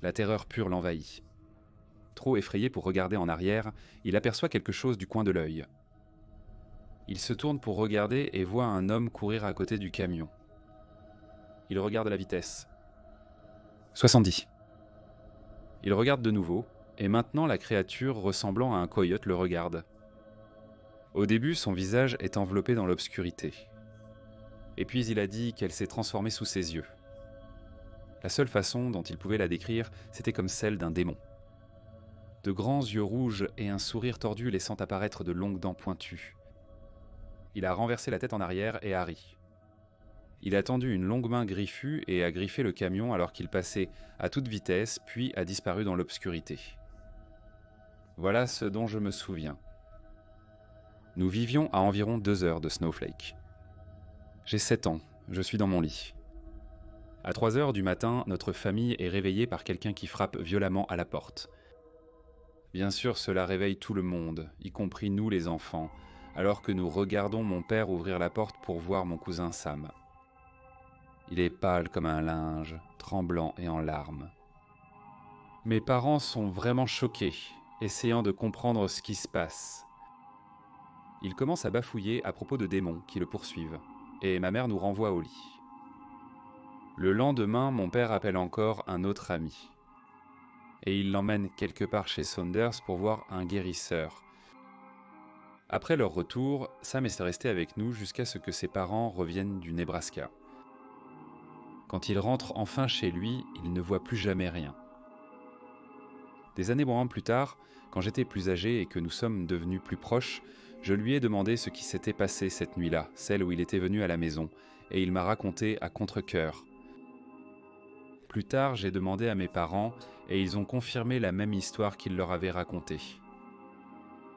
La terreur pure l'envahit. Trop effrayé pour regarder en arrière, il aperçoit quelque chose du coin de l'œil. Il se tourne pour regarder et voit un homme courir à côté du camion. Il regarde la vitesse. 70. Il regarde de nouveau, et maintenant la créature ressemblant à un coyote le regarde. Au début, son visage est enveloppé dans l'obscurité. Et puis il a dit qu'elle s'est transformée sous ses yeux. La seule façon dont il pouvait la décrire, c'était comme celle d'un démon. De grands yeux rouges et un sourire tordu laissant apparaître de longues dents pointues. Il a renversé la tête en arrière et a ri. Il a tendu une longue main griffue et a griffé le camion alors qu'il passait à toute vitesse, puis a disparu dans l'obscurité. Voilà ce dont je me souviens. Nous vivions à environ 2 heures de Snowflake. J'ai 7 ans, je suis dans mon lit. À 3 heures du matin, notre famille est réveillée par quelqu'un qui frappe violemment à la porte. Bien sûr, cela réveille tout le monde, y compris nous les enfants, alors que nous regardons mon père ouvrir la porte pour voir mon cousin Sam. Il est pâle comme un linge, tremblant et en larmes. Mes parents sont vraiment choqués, essayant de comprendre ce qui se passe. Ils commencent à bafouiller à propos de démons qui le poursuivent, et ma mère nous renvoie au lit. Le lendemain, mon père appelle encore un autre ami. Et il l'emmène quelque part chez Saunders pour voir un guérisseur. Après leur retour, Sam est resté avec nous jusqu'à ce que ses parents reviennent du Nebraska. Quand il rentre enfin chez lui, il ne voit plus jamais rien. Des années plus tard, quand j'étais plus âgé et que nous sommes devenus plus proches, je lui ai demandé ce qui s'était passé cette nuit-là, celle où il était venu à la maison, et il m'a raconté à contre-cœur. Plus tard, j'ai demandé à mes parents et ils ont confirmé la même histoire qu'il leur avait racontée.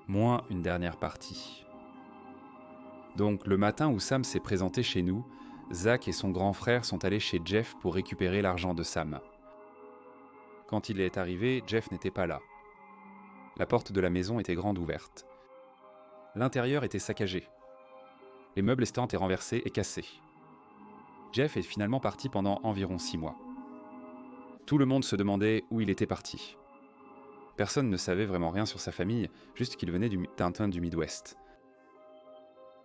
Moins une dernière partie. Donc, le matin où Sam s'est présenté chez nous, Zach et son grand frère sont allés chez Jeff pour récupérer l'argent de Sam. Quand il est arrivé, Jeff n'était pas là. La porte de la maison était grande ouverte. L'intérieur était saccagé. Les meubles étaient renversés et cassés. Jeff est finalement parti pendant environ 6 mois. Tout le monde se demandait où il était parti. Personne ne savait vraiment rien sur sa famille, juste qu'il venait d'un coin du Midwest.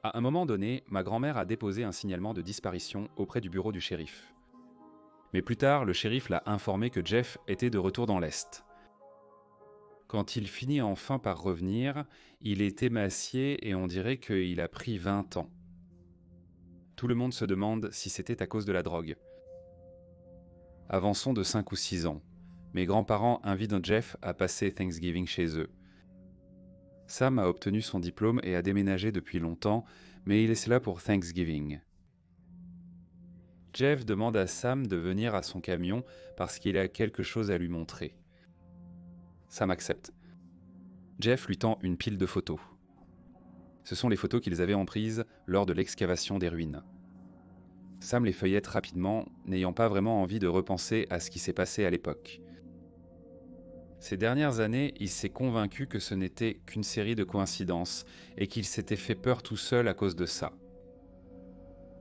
À un moment donné, ma grand-mère a déposé un signalement de disparition auprès du bureau du shérif. Mais plus tard, le shérif l'a informé que Jeff était de retour dans l'Est. Quand il finit enfin par revenir, il est émacié et on dirait qu'il a pris 20 ans. Tout le monde se demande si c'était à cause de la drogue. Avançons de 5 ou 6 ans. Mes grands-parents invitent Jeff à passer Thanksgiving chez eux. Sam a obtenu son diplôme et a déménagé depuis longtemps, mais il est là pour Thanksgiving. Jeff demande à Sam de venir à son camion parce qu'il a quelque chose à lui montrer. Sam accepte. Jeff lui tend une pile de photos. Ce sont les photos qu'ils avaient prises lors de l'excavation des ruines. Sam les feuillette rapidement, n'ayant pas vraiment envie de repenser à ce qui s'est passé à l'époque. Ces dernières années, il s'est convaincu que ce n'était qu'une série de coïncidences et qu'il s'était fait peur tout seul à cause de ça.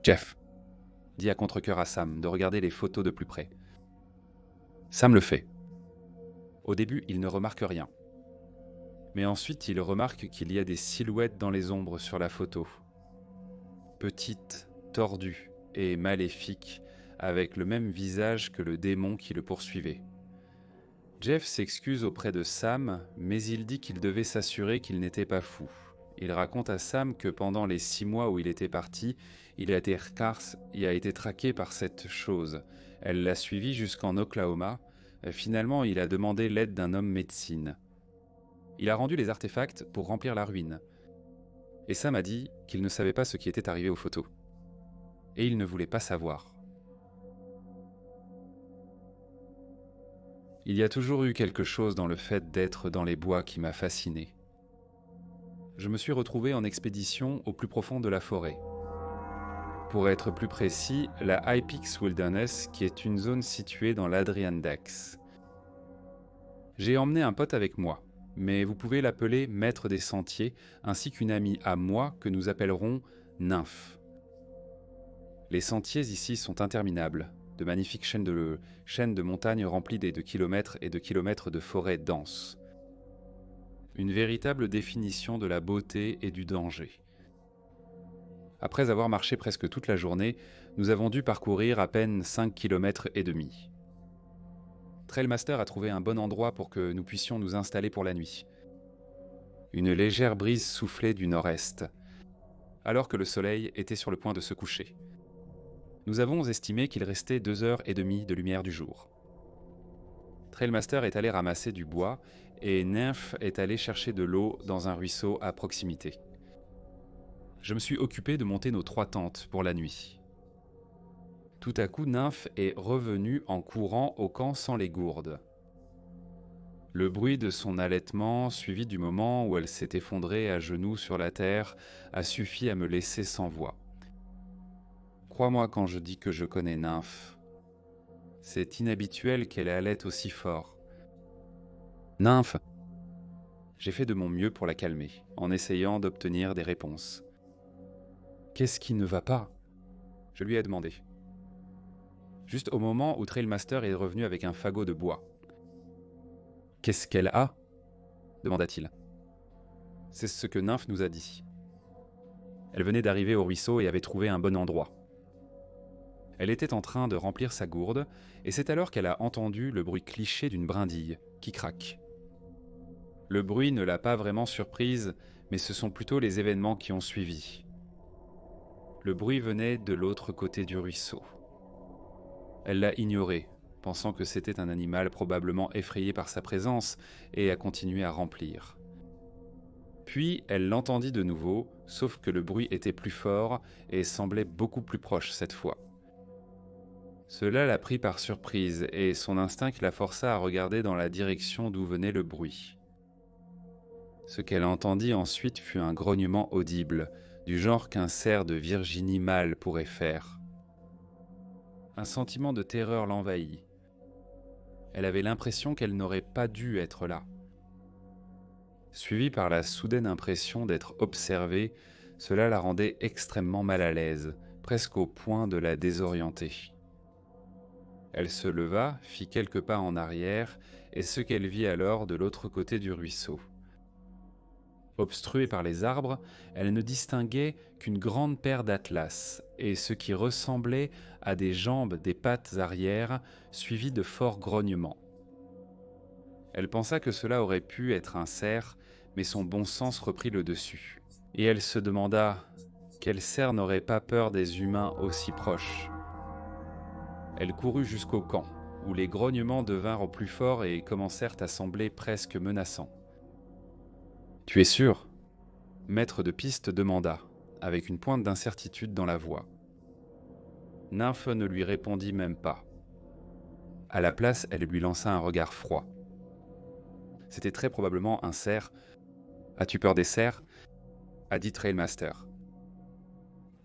Jeff, dit à contre-cœur à Sam de regarder les photos de plus près. Sam le fait. Au début, il ne remarque rien. Mais ensuite, il remarque qu'il y a des silhouettes dans les ombres sur la photo. Petites, tordues et maléfiques, avec le même visage que le démon qui le poursuivait. Jeff s'excuse auprès de Sam, mais il dit qu'il devait s'assurer qu'il n'était pas fou. Il raconte à Sam que pendant les 6 mois où il était parti, il a été traqué par cette chose. Elle l'a suivi jusqu'en Oklahoma. Finalement, il a demandé l'aide d'un homme médecine. Il a rendu les artefacts pour remplir la ruine. Et Sam a dit qu'il ne savait pas ce qui était arrivé aux photos. Et il ne voulait pas savoir. Il y a toujours eu quelque chose dans le fait d'être dans les bois qui m'a fasciné. Je me suis retrouvé en expédition au plus profond de la forêt. Pour être plus précis, la High Peaks Wilderness, qui est une zone située dans l'Adirondacks. J'ai emmené un pote avec moi, mais vous pouvez l'appeler maître des sentiers, ainsi qu'une amie à moi que nous appellerons Nymphe. Les sentiers ici sont interminables, de magnifiques chaînes de montagnes remplies de kilomètres et de kilomètres de forêts denses. Une véritable définition de la beauté et du danger. Après avoir marché presque toute la journée, nous avons dû parcourir à peine 5 km et demi. Trailmaster a trouvé un bon endroit pour que nous puissions nous installer pour la nuit. Une légère brise soufflait du nord-est, alors que le soleil était sur le point de se coucher. Nous avons estimé qu'il restait 2 heures et demie de lumière du jour. Trailmaster est allé ramasser du bois et Nymph est allé chercher de l'eau dans un ruisseau à proximité. Je me suis occupé de monter nos 3 tentes pour la nuit. Tout à coup, Nymph est revenue en courant au camp sans les gourdes. Le bruit de son halètement, suivi du moment où elle s'est effondrée à genoux sur la terre, a suffi à me laisser sans voix. Crois-moi quand je dis que je connais Nymph. C'est inhabituel qu'elle halète aussi fort. Nymph! J'ai fait de mon mieux pour la calmer, en essayant d'obtenir des réponses. Qu'est-ce qui ne va pas? Je lui ai demandé. Juste au moment où Trailmaster est revenu avec un fagot de bois. Qu'est-ce qu'elle a? Demanda-t-il. C'est ce que Nymph nous a dit. Elle venait d'arriver au ruisseau et avait trouvé un bon endroit. Elle était en train de remplir sa gourde, et c'est alors qu'elle a entendu le bruit cliché d'une brindille qui craque. Le bruit ne l'a pas vraiment surprise, mais ce sont plutôt les événements qui ont suivi. Le bruit venait de l'autre côté du ruisseau. Elle l'a ignoré, pensant que c'était un animal probablement effrayé par sa présence, et a continué à remplir. Puis elle l'entendit de nouveau, sauf que le bruit était plus fort et semblait beaucoup plus proche cette fois. Cela l'a pris par surprise et son instinct la força à regarder dans la direction d'où venait le bruit. Ce qu'elle entendit ensuite fut un grognement audible, du genre qu'un cerf de Virginie mâle pourrait faire. Un sentiment de terreur l'envahit. Elle avait l'impression qu'elle n'aurait pas dû être là. Suivie par la soudaine impression d'être observée, cela la rendait extrêmement mal à l'aise, presque au point de la désorienter. Elle se leva, fit quelques pas en arrière, et ce qu'elle vit alors de l'autre côté du ruisseau. Obstruée par les arbres, elle ne distinguait qu'une grande paire d'atlas, et ce qui ressemblait à des jambes des pattes arrière, suivies de forts grognements. Elle pensa que cela aurait pu être un cerf, mais son bon sens reprit le dessus. Et elle se demanda quel cerf n'aurait pas peur des humains aussi proches. Elle courut jusqu'au camp, où les grognements devinrent plus forts et commencèrent à sembler presque menaçants. « Tu es sûr ?» Maître de piste demanda, avec une pointe d'incertitude dans la voix. Nymphe ne lui répondit même pas. À la place, elle lui lança un regard froid. C'était très probablement un cerf. « As-tu peur des cerfs ?» a dit Trailmaster.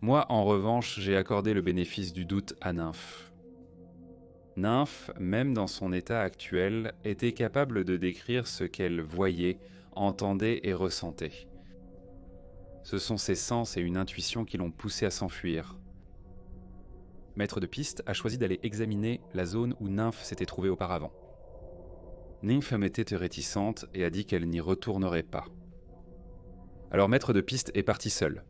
Moi, en revanche, j'ai accordé le bénéfice du doute à Nymphe. Nymphe, même dans son état actuel, était capable de décrire ce qu'elle voyait, entendait et ressentait. Ce sont ses sens et une intuition qui l'ont poussée à s'enfuir. Maître de piste a choisi d'aller examiner la zone où Nymphe s'était trouvée auparavant. Nymphe était réticente et a dit qu'elle n'y retournerait pas. Alors Maître de piste est parti seul.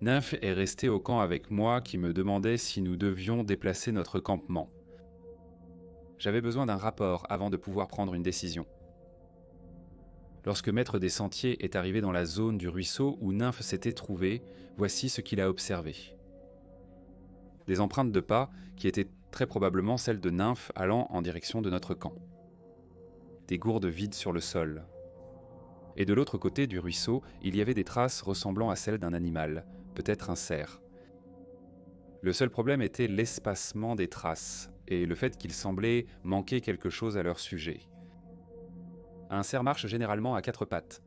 Nymphe est restée au camp avec moi qui me demandait si nous devions déplacer notre campement. J'avais besoin d'un rapport avant de pouvoir prendre une décision. Lorsque Maître des Sentiers est arrivé dans la zone du ruisseau où Nymphe s'était trouvée, voici ce qu'il a observé. Des empreintes de pas qui étaient très probablement celles de Nymphe allant en direction de notre camp. Des gourdes vides sur le sol. Et de l'autre côté du ruisseau, il y avait des traces ressemblant à celles d'un animal, peut-être un cerf. Le seul problème était l'espacement des traces et le fait qu'il semblait manquer quelque chose à leur sujet. Un cerf marche généralement à 4 pattes.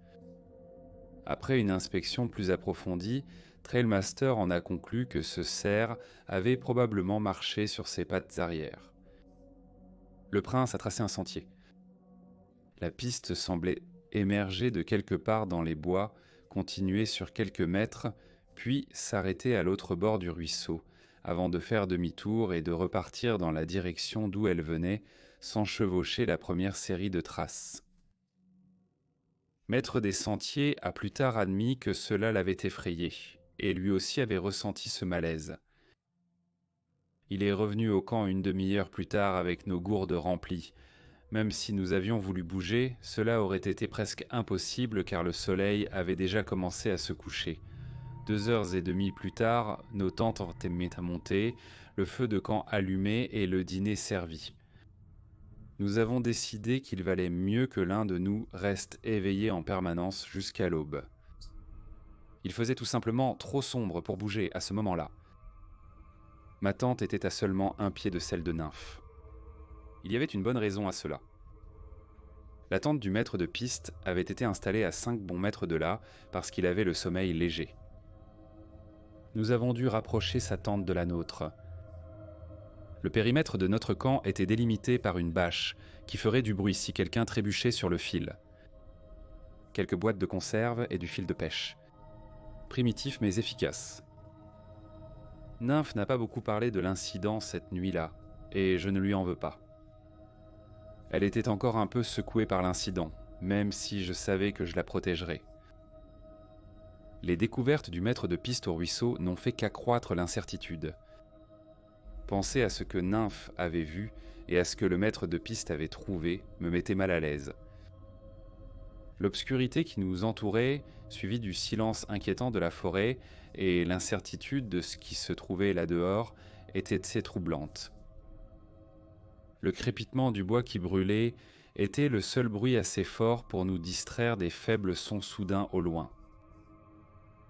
Après une inspection plus approfondie, Trailmaster en a conclu que ce cerf avait probablement marché sur ses pattes arrière. Le prince a tracé un sentier. La piste semblait émerger de quelque part dans les bois, continuer sur quelques mètres, puis s'arrêter à l'autre bord du ruisseau, avant de faire demi-tour et de repartir dans la direction d'où elle venait, sans chevaucher la première série de traces. Maître des Sentiers a plus tard admis que cela l'avait effrayé, et lui aussi avait ressenti ce malaise. Il est revenu au camp une demi-heure plus tard avec nos gourdes remplies. Même si nous avions voulu bouger, cela aurait été presque impossible car le soleil avait déjà commencé à se coucher. 2 heures et demie plus tard, nos tentes étaient mises à monter, le feu de camp allumé et le dîner servi. Nous avons décidé qu'il valait mieux que l'un de nous reste éveillé en permanence jusqu'à l'aube. Il faisait tout simplement trop sombre pour bouger à ce moment-là. Ma tente était à seulement 1 pied de celle de Nymphe. Il y avait une bonne raison à cela. La tente du maître de piste avait été installée à 5 bons mètres de là parce qu'il avait le sommeil léger. Nous avons dû rapprocher sa tente de la nôtre. Le périmètre de notre camp était délimité par une bâche qui ferait du bruit si quelqu'un trébuchait sur le fil. Quelques boîtes de conserve et du fil de pêche. Primitif mais efficace. Nymphe n'a pas beaucoup parlé de l'incident cette nuit-là, et je ne lui en veux pas. Elle était encore un peu secouée par l'incident, même si je savais que je la protégerais. Les découvertes du maître de piste au ruisseau n'ont fait qu'accroître l'incertitude. Penser à ce que Nymphe avait vu et à ce que le maître de piste avait trouvé me mettait mal à l'aise. L'obscurité qui nous entourait, suivie du silence inquiétant de la forêt et l'incertitude de ce qui se trouvait là-dehors, était assez troublante. Le crépitement du bois qui brûlait était le seul bruit assez fort pour nous distraire des faibles sons soudains au loin.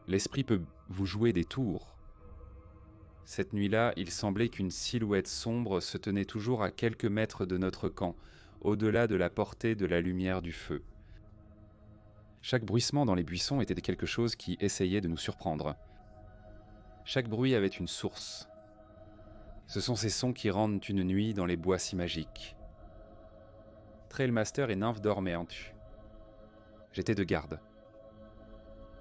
L'esprit peut vous jouer des tours. Cette nuit-là, il semblait qu'une silhouette sombre se tenait toujours à quelques mètres de notre camp, au-delà de la portée de la lumière du feu. Chaque bruissement dans les buissons était quelque chose qui essayait de nous surprendre. Chaque bruit avait une source. Ce sont ces sons qui rendent une nuit dans les bois si magiques. Trailmaster et Nymphe dormaient en dessus. J'étais de garde.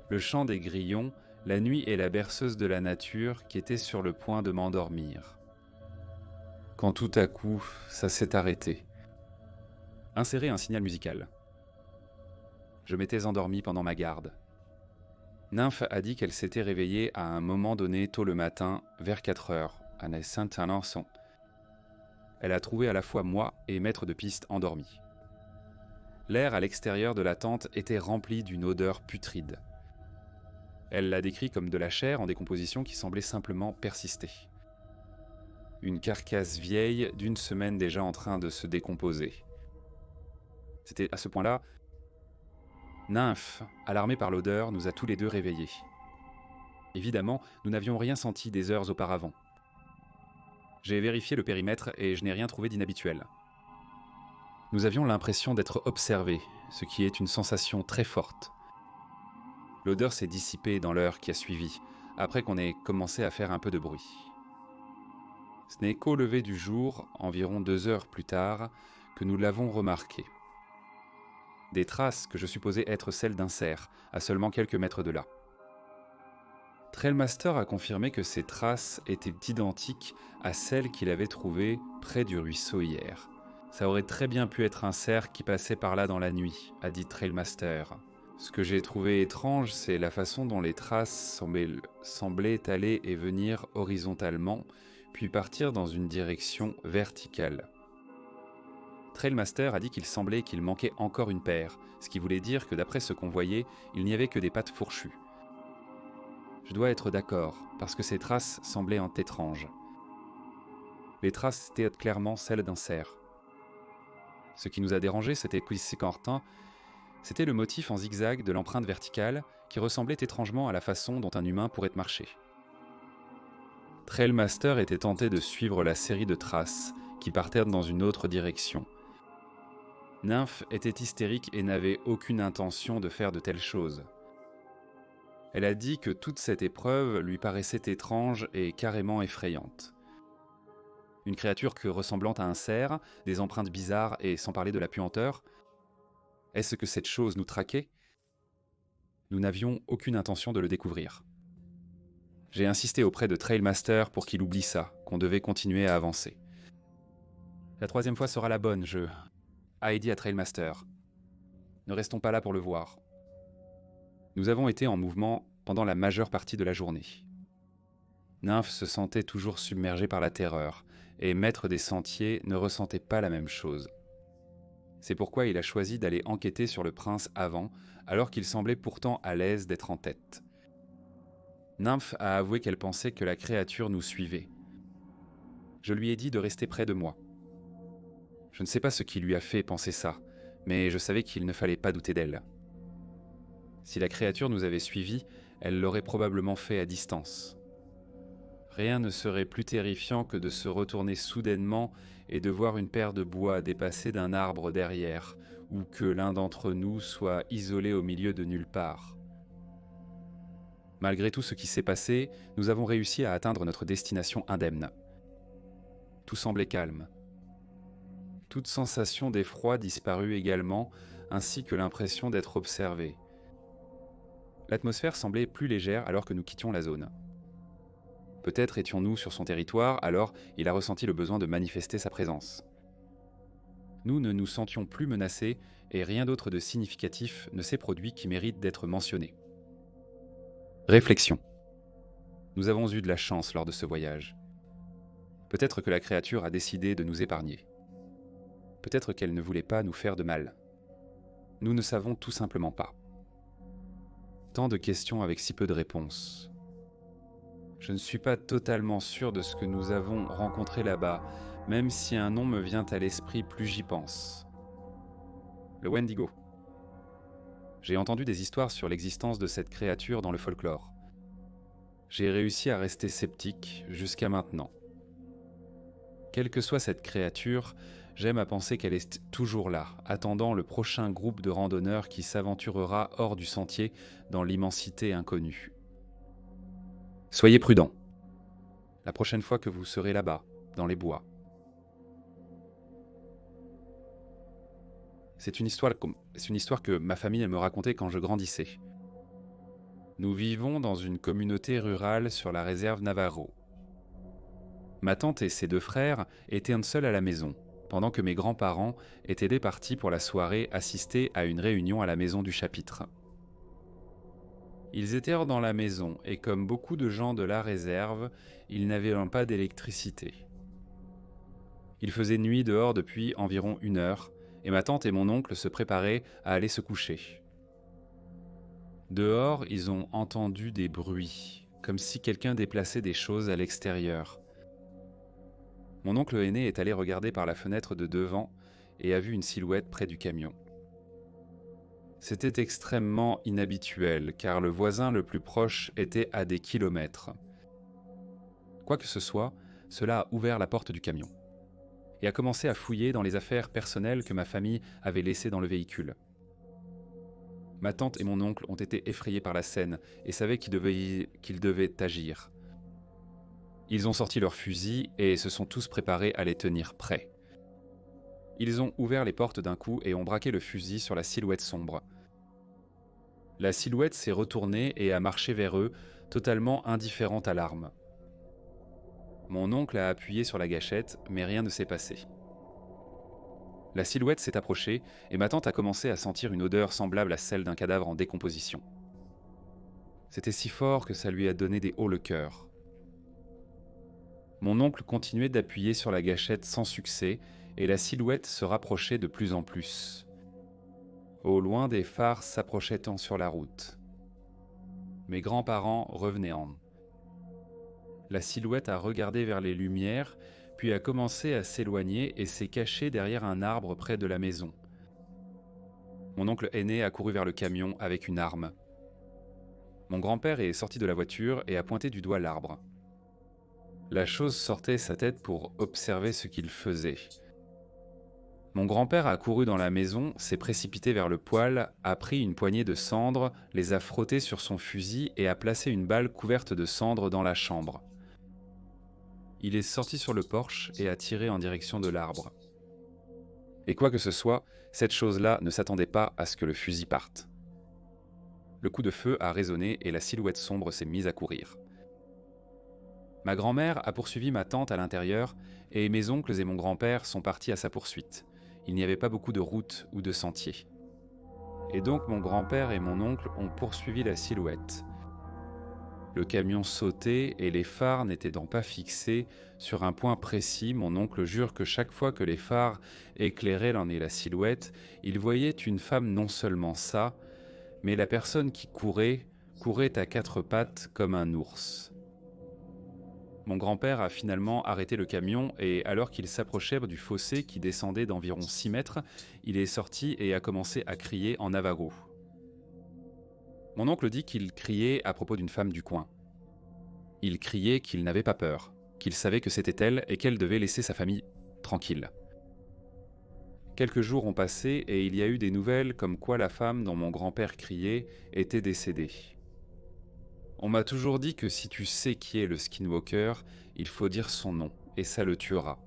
Le chant des grillons, la nuit est la berceuse de la nature qui était sur le point de m'endormir. Quand tout à coup, ça s'est arrêté. Insérer un signal musical. Je m'étais endormi pendant ma garde. Nymphe a dit qu'elle s'était réveillée à un moment donné tôt le matin, vers 4 heures, à Saint-Alençon. Elle a trouvé à la fois moi et maître de piste endormis. L'air à l'extérieur de la tente était rempli d'une odeur putride. Elle l'a décrit comme de la chair en décomposition qui semblait simplement persister. Une carcasse vieille d'1 semaine déjà en train de se décomposer. C'était à ce point-là. Nymphe, alarmée par l'odeur, nous a tous les deux réveillés. Évidemment, nous n'avions rien senti des heures auparavant. J'ai vérifié le périmètre et je n'ai rien trouvé d'inhabituel. Nous avions l'impression d'être observés, ce qui est une sensation très forte. L'odeur s'est dissipée dans l'heure qui a suivi, après qu'on ait commencé à faire un peu de bruit. Ce n'est qu'au lever du jour, environ 2 heures plus tard, que nous l'avons remarqué. Des traces que je supposais être celles d'un cerf, à seulement quelques mètres de là. Trailmaster a confirmé que ces traces étaient identiques à celles qu'il avait trouvées près du ruisseau hier. Ça aurait très bien pu être un cerf qui passait par là dans la nuit, a dit Trailmaster. Ce que j'ai trouvé étrange, c'est la façon dont les traces semblaient aller et venir horizontalement, puis partir dans une direction verticale. Trailmaster a dit qu'il semblait qu'il manquait encore une paire, ce qui voulait dire que d'après ce qu'on voyait, il n'y avait que des pattes fourchues. Je dois être d'accord, parce que ces traces semblaient étranges. Les traces étaient clairement celles d'un cerf. Ce qui nous a dérangé, c'était le motif en zigzag de l'empreinte verticale qui ressemblait étrangement à la façon dont un humain pourrait marcher. Trailmaster était tenté de suivre la série de traces qui partaient dans une autre direction. Nymphe était hystérique et n'avait aucune intention de faire de telles choses. Elle a dit que toute cette épreuve lui paraissait étrange et carrément effrayante. Une créature ressemblant à un cerf, des empreintes bizarres et sans parler de la puanteur. Est-ce que cette chose nous traquait ? Nous n'avions aucune intention de le découvrir. J'ai insisté auprès de Trailmaster pour qu'il oublie ça, qu'on devait continuer à avancer. La 3e fois sera la bonne, a dit à Trailmaster. Ne restons pas là pour le voir. Nous avons été en mouvement pendant la majeure partie de la journée. Nymphe se sentait toujours submergée par la terreur, et Maître des Sentiers ne ressentait pas la même chose. C'est pourquoi il a choisi d'aller enquêter sur le prince avant, alors qu'il semblait pourtant à l'aise d'être en tête. Nymphe a avoué qu'elle pensait que la créature nous suivait. Je lui ai dit de rester près de moi. Je ne sais pas ce qui lui a fait penser ça, mais je savais qu'il ne fallait pas douter d'elle. Si la créature nous avait suivis, elle l'aurait probablement fait à distance. Rien ne serait plus terrifiant que de se retourner soudainement et de voir une paire de bois dépasser d'un arbre derrière, ou que l'un d'entre nous soit isolé au milieu de nulle part. Malgré tout ce qui s'est passé, nous avons réussi à atteindre notre destination indemne. Tout semblait calme. Toute sensation d'effroi disparut également, ainsi que l'impression d'être observé. L'atmosphère semblait plus légère alors que nous quittions la zone. Peut-être étions-nous sur son territoire, alors il a ressenti le besoin de manifester sa présence. Nous ne nous sentions plus menacés et rien d'autre de significatif ne s'est produit qui mérite d'être mentionné. Réflexion. Nous avons eu de la chance lors de ce voyage. Peut-être que la créature a décidé de nous épargner. Peut-être qu'elle ne voulait pas nous faire de mal. Nous ne savons tout simplement pas. Tant de questions avec si peu de réponses. Je ne suis pas totalement sûr de ce que nous avons rencontré là-bas, même si un nom me vient à l'esprit plus j'y pense. Le Wendigo. J'ai entendu des histoires sur l'existence de cette créature dans le folklore. J'ai réussi à rester sceptique jusqu'à maintenant. Quelle que soit cette créature, j'aime à penser qu'elle est toujours là, attendant le prochain groupe de randonneurs qui s'aventurera hors du sentier dans l'immensité inconnue. Soyez prudents. La prochaine fois que vous serez là-bas, dans les bois. C'est une histoire que ma famille me racontait quand je grandissais. Nous vivons dans une communauté rurale sur la réserve Navarro. Ma tante et ses deux frères étaient seuls à la maison, pendant que mes grands-parents étaient départis pour la soirée assister à une réunion à la maison du chapitre. Ils étaient dans la maison et comme beaucoup de gens de la réserve, ils n'avaient pas d'électricité. Il faisait nuit dehors depuis environ 1 heure et ma tante et mon oncle se préparaient à aller se coucher. Dehors, ils ont entendu des bruits, comme si quelqu'un déplaçait des choses à l'extérieur. Mon oncle aîné est allé regarder par la fenêtre de devant et a vu une silhouette près du camion. C'était extrêmement inhabituel, car le voisin le plus proche était à des kilomètres. Quoi que ce soit, cela a ouvert la porte du camion et a commencé à fouiller dans les affaires personnelles que ma famille avait laissées dans le véhicule. Ma tante et mon oncle ont été effrayés par la scène et savaient qu'ils devaient agir. Ils ont sorti leurs fusils et se sont tous préparés à les tenir prêts. Ils ont ouvert les portes d'un coup et ont braqué le fusil sur la silhouette sombre. La silhouette s'est retournée et a marché vers eux, totalement indifférente à l'arme. Mon oncle a appuyé sur la gâchette, mais rien ne s'est passé. La silhouette s'est approchée et ma tante a commencé à sentir une odeur semblable à celle d'un cadavre en décomposition. C'était si fort que ça lui a donné des hauts le cœur. Mon oncle continuait d'appuyer sur la gâchette sans succès et la silhouette se rapprochait de plus en plus. Au loin, des phares s'approchaient sur la route. Mes grands-parents revenaient en. La silhouette a regardé vers les lumières, puis a commencé à s'éloigner et s'est cachée derrière un arbre près de la maison. Mon oncle aîné a couru vers le camion avec une arme. Mon grand-père est sorti de la voiture et a pointé du doigt l'arbre. La chose sortait sa tête pour observer ce qu'il faisait. Mon grand-père a couru dans la maison, s'est précipité vers le poêle, a pris une poignée de cendres, les a frottées sur son fusil et a placé une balle couverte de cendres dans la chambre. Il est sorti sur le porche et a tiré en direction de l'arbre. Et quoi que ce soit, cette chose-là ne s'attendait pas à ce que le fusil parte. Le coup de feu a résonné et la silhouette sombre s'est mise à courir. Ma grand-mère a poursuivi ma tante à l'intérieur et mes oncles et mon grand-père sont partis à sa poursuite. Il n'y avait pas beaucoup de routes ou de sentiers. Et donc mon grand-père et mon oncle ont poursuivi la silhouette. Le camion sautait et les phares n'étaient donc pas fixés sur un point précis. Mon oncle jure que chaque fois que les phares éclairaient l'un et la silhouette, il voyait une femme, non seulement ça, mais la personne qui courait à quatre pattes comme un ours. Mon grand-père a finalement arrêté le camion et alors qu'il s'approchait du fossé qui descendait d'environ 6 mètres, il est sorti et a commencé à crier en navajo. Mon oncle dit qu'il criait à propos d'une femme du coin. Il criait qu'il n'avait pas peur, qu'il savait que c'était elle et qu'elle devait laisser sa famille tranquille. Quelques jours ont passé et il y a eu des nouvelles comme quoi la femme dont mon grand-père criait était décédée. On m'a toujours dit que si tu sais qui est le skinwalker, il faut dire son nom et ça le tuera.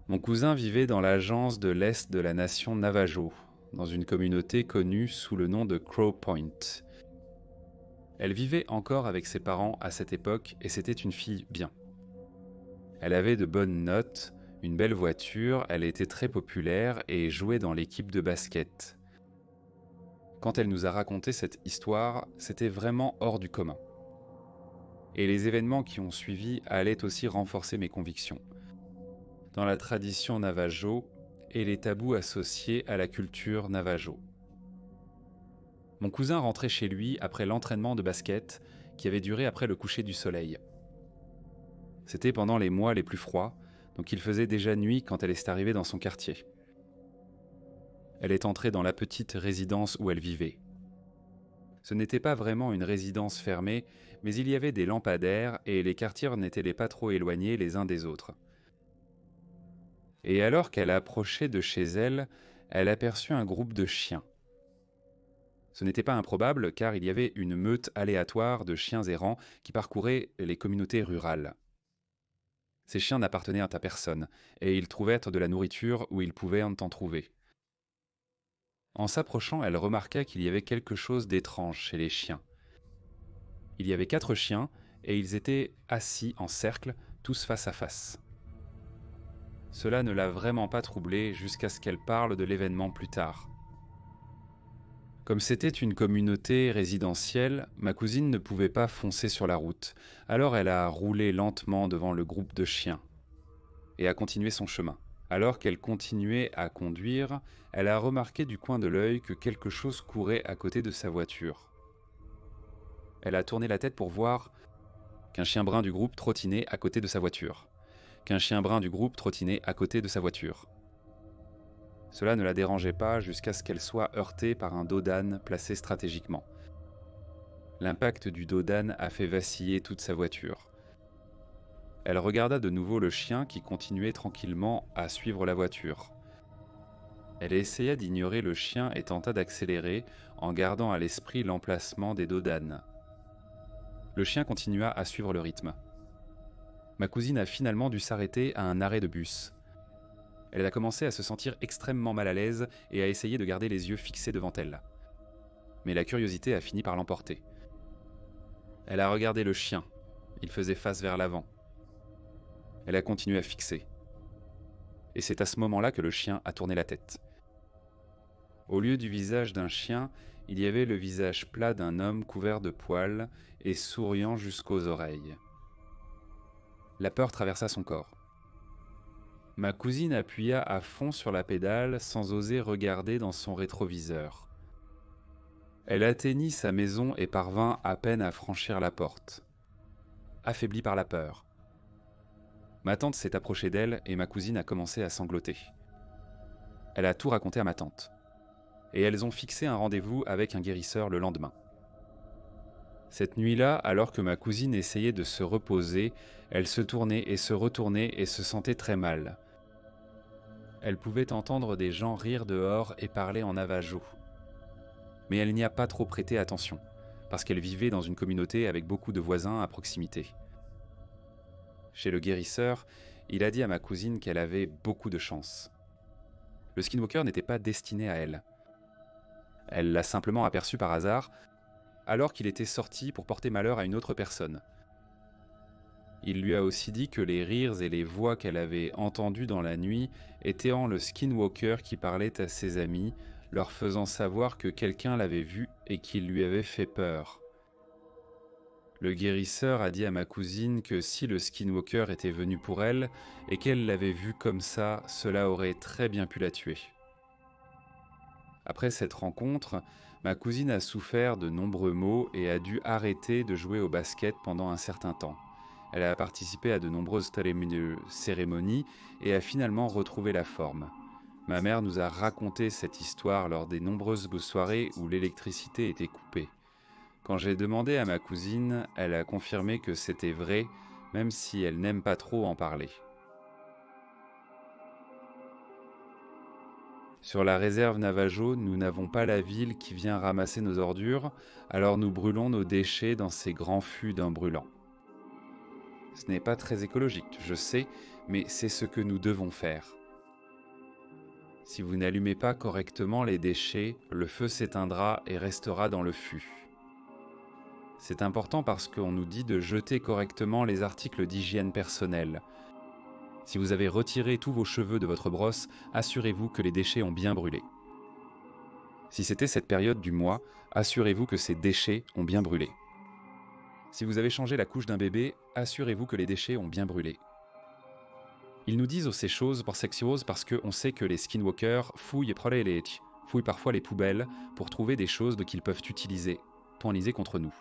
Mon cousin vivait dans l'agence de l'Est de la nation Navajo, dans une communauté connue sous le nom de Crow Point. Elle vivait encore avec ses parents à cette époque et c'était une fille bien. Elle avait de bonnes notes, une belle voiture, elle était très populaire et jouait dans l'équipe de basket. Quand elle nous a raconté cette histoire, c'était vraiment hors du commun. Et les événements qui ont suivi allaient aussi renforcer mes convictions. Dans la tradition navajo et les tabous associés à la culture navajo. Mon cousin rentrait chez lui après l'entraînement de basket qui avait duré après le coucher du soleil. C'était pendant les mois les plus froids, donc il faisait déjà nuit quand elle est arrivée dans son quartier. Elle est entrée dans la petite résidence où elle vivait. Ce n'était pas vraiment une résidence fermée, mais il y avait des lampadaires et les quartiers n'étaient pas trop éloignés les uns des autres. Et alors qu'elle approchait de chez elle, elle aperçut un groupe de chiens. Ce n'était pas improbable car il y avait une meute aléatoire de chiens errants qui parcouraient les communautés rurales. Ces chiens n'appartenaient à personne et ils trouvaient de la nourriture où ils pouvaient en trouver. En s'approchant, elle remarqua qu'il y avait quelque chose d'étrange chez les chiens. Il y avait 4 chiens et ils étaient assis en cercle, tous face à face. Cela ne l'a vraiment pas troublée jusqu'à ce qu'elle parle de l'événement plus tard. Comme c'était une communauté résidentielle, ma cousine ne pouvait pas foncer sur la route, alors elle a roulé lentement devant le groupe de chiens et a continué son chemin. Alors qu'elle continuait à conduire, elle a remarqué du coin de l'œil que quelque chose courait à côté de sa voiture. Elle a tourné la tête pour voir qu'un chien brun du groupe trottinait à côté de sa voiture. Cela ne la dérangeait pas jusqu'à ce qu'elle soit heurtée par un dos d'âne placé stratégiquement. L'impact du dos d'âne a fait vaciller toute sa voiture. Elle regarda de nouveau le chien qui continuait tranquillement à suivre la voiture. Elle essaya d'ignorer le chien et tenta d'accélérer en gardant à l'esprit l'emplacement des dos d'âne. Le chien continua à suivre le rythme. Ma cousine a finalement dû s'arrêter à un arrêt de bus. Elle a commencé à se sentir extrêmement mal à l'aise et à essayer de garder les yeux fixés devant elle. Mais la curiosité a fini par l'emporter. Elle a regardé le chien. Il faisait face vers l'avant. Elle a continué à fixer. Et c'est à ce moment-là que le chien a tourné la tête. Au lieu du visage d'un chien, il y avait le visage plat d'un homme couvert de poils et souriant jusqu'aux oreilles. La peur traversa son corps. Ma cousine appuya à fond sur la pédale sans oser regarder dans son rétroviseur. Elle atteignit sa maison et parvint à peine à franchir la porte. Affaiblie par la peur. Ma tante s'est approchée d'elle et ma cousine a commencé à sangloter. Elle a tout raconté à ma tante. Et elles ont fixé un rendez-vous avec un guérisseur le lendemain. Cette nuit-là, alors que ma cousine essayait de se reposer, elle se tournait et se retournait et se sentait très mal. Elle pouvait entendre des gens rire dehors et parler en navajo. Mais elle n'y a pas trop prêté attention, parce qu'elle vivait dans une communauté avec beaucoup de voisins à proximité. Chez le guérisseur, il a dit à ma cousine qu'elle avait beaucoup de chance. Le skinwalker n'était pas destiné à elle. Elle l'a simplement aperçu par hasard, alors qu'il était sorti pour porter malheur à une autre personne. Il lui a aussi dit que les rires et les voix qu'elle avait entendues dans la nuit étaient le skinwalker qui parlait à ses amis, leur faisant savoir que quelqu'un l'avait vu et qu'il lui avait fait peur. Le guérisseur a dit à ma cousine que si le skinwalker était venu pour elle et qu'elle l'avait vu comme ça, cela aurait très bien pu la tuer. Après cette rencontre, ma cousine a souffert de nombreux maux et a dû arrêter de jouer au basket pendant un certain temps. Elle a participé à de nombreuses cérémonies et a finalement retrouvé la forme. Ma mère nous a raconté cette histoire lors des nombreuses soirées où l'électricité était coupée. Quand j'ai demandé à ma cousine, elle a confirmé que c'était vrai, même si elle n'aime pas trop en parler. Sur la réserve Navajo, nous n'avons pas la ville qui vient ramasser nos ordures, alors nous brûlons nos déchets dans ces grands fûts d'un brûlant. Ce n'est pas très écologique, je sais, mais c'est ce que nous devons faire. Si vous n'allumez pas correctement les déchets, le feu s'éteindra et restera dans le fût. C'est important parce qu'on nous dit de jeter correctement les articles d'hygiène personnelle. Si vous avez retiré tous vos cheveux de votre brosse, assurez-vous que les déchets ont bien brûlé. Si c'était cette période du mois, assurez-vous que ces déchets ont bien brûlé. Si vous avez changé la couche d'un bébé, assurez-vous que les déchets ont bien brûlé. Ils nous disent ces choses parce qu'on sait que les skinwalkers fouillent parfois les poubelles pour trouver des choses qu'ils peuvent utiliser contre nous.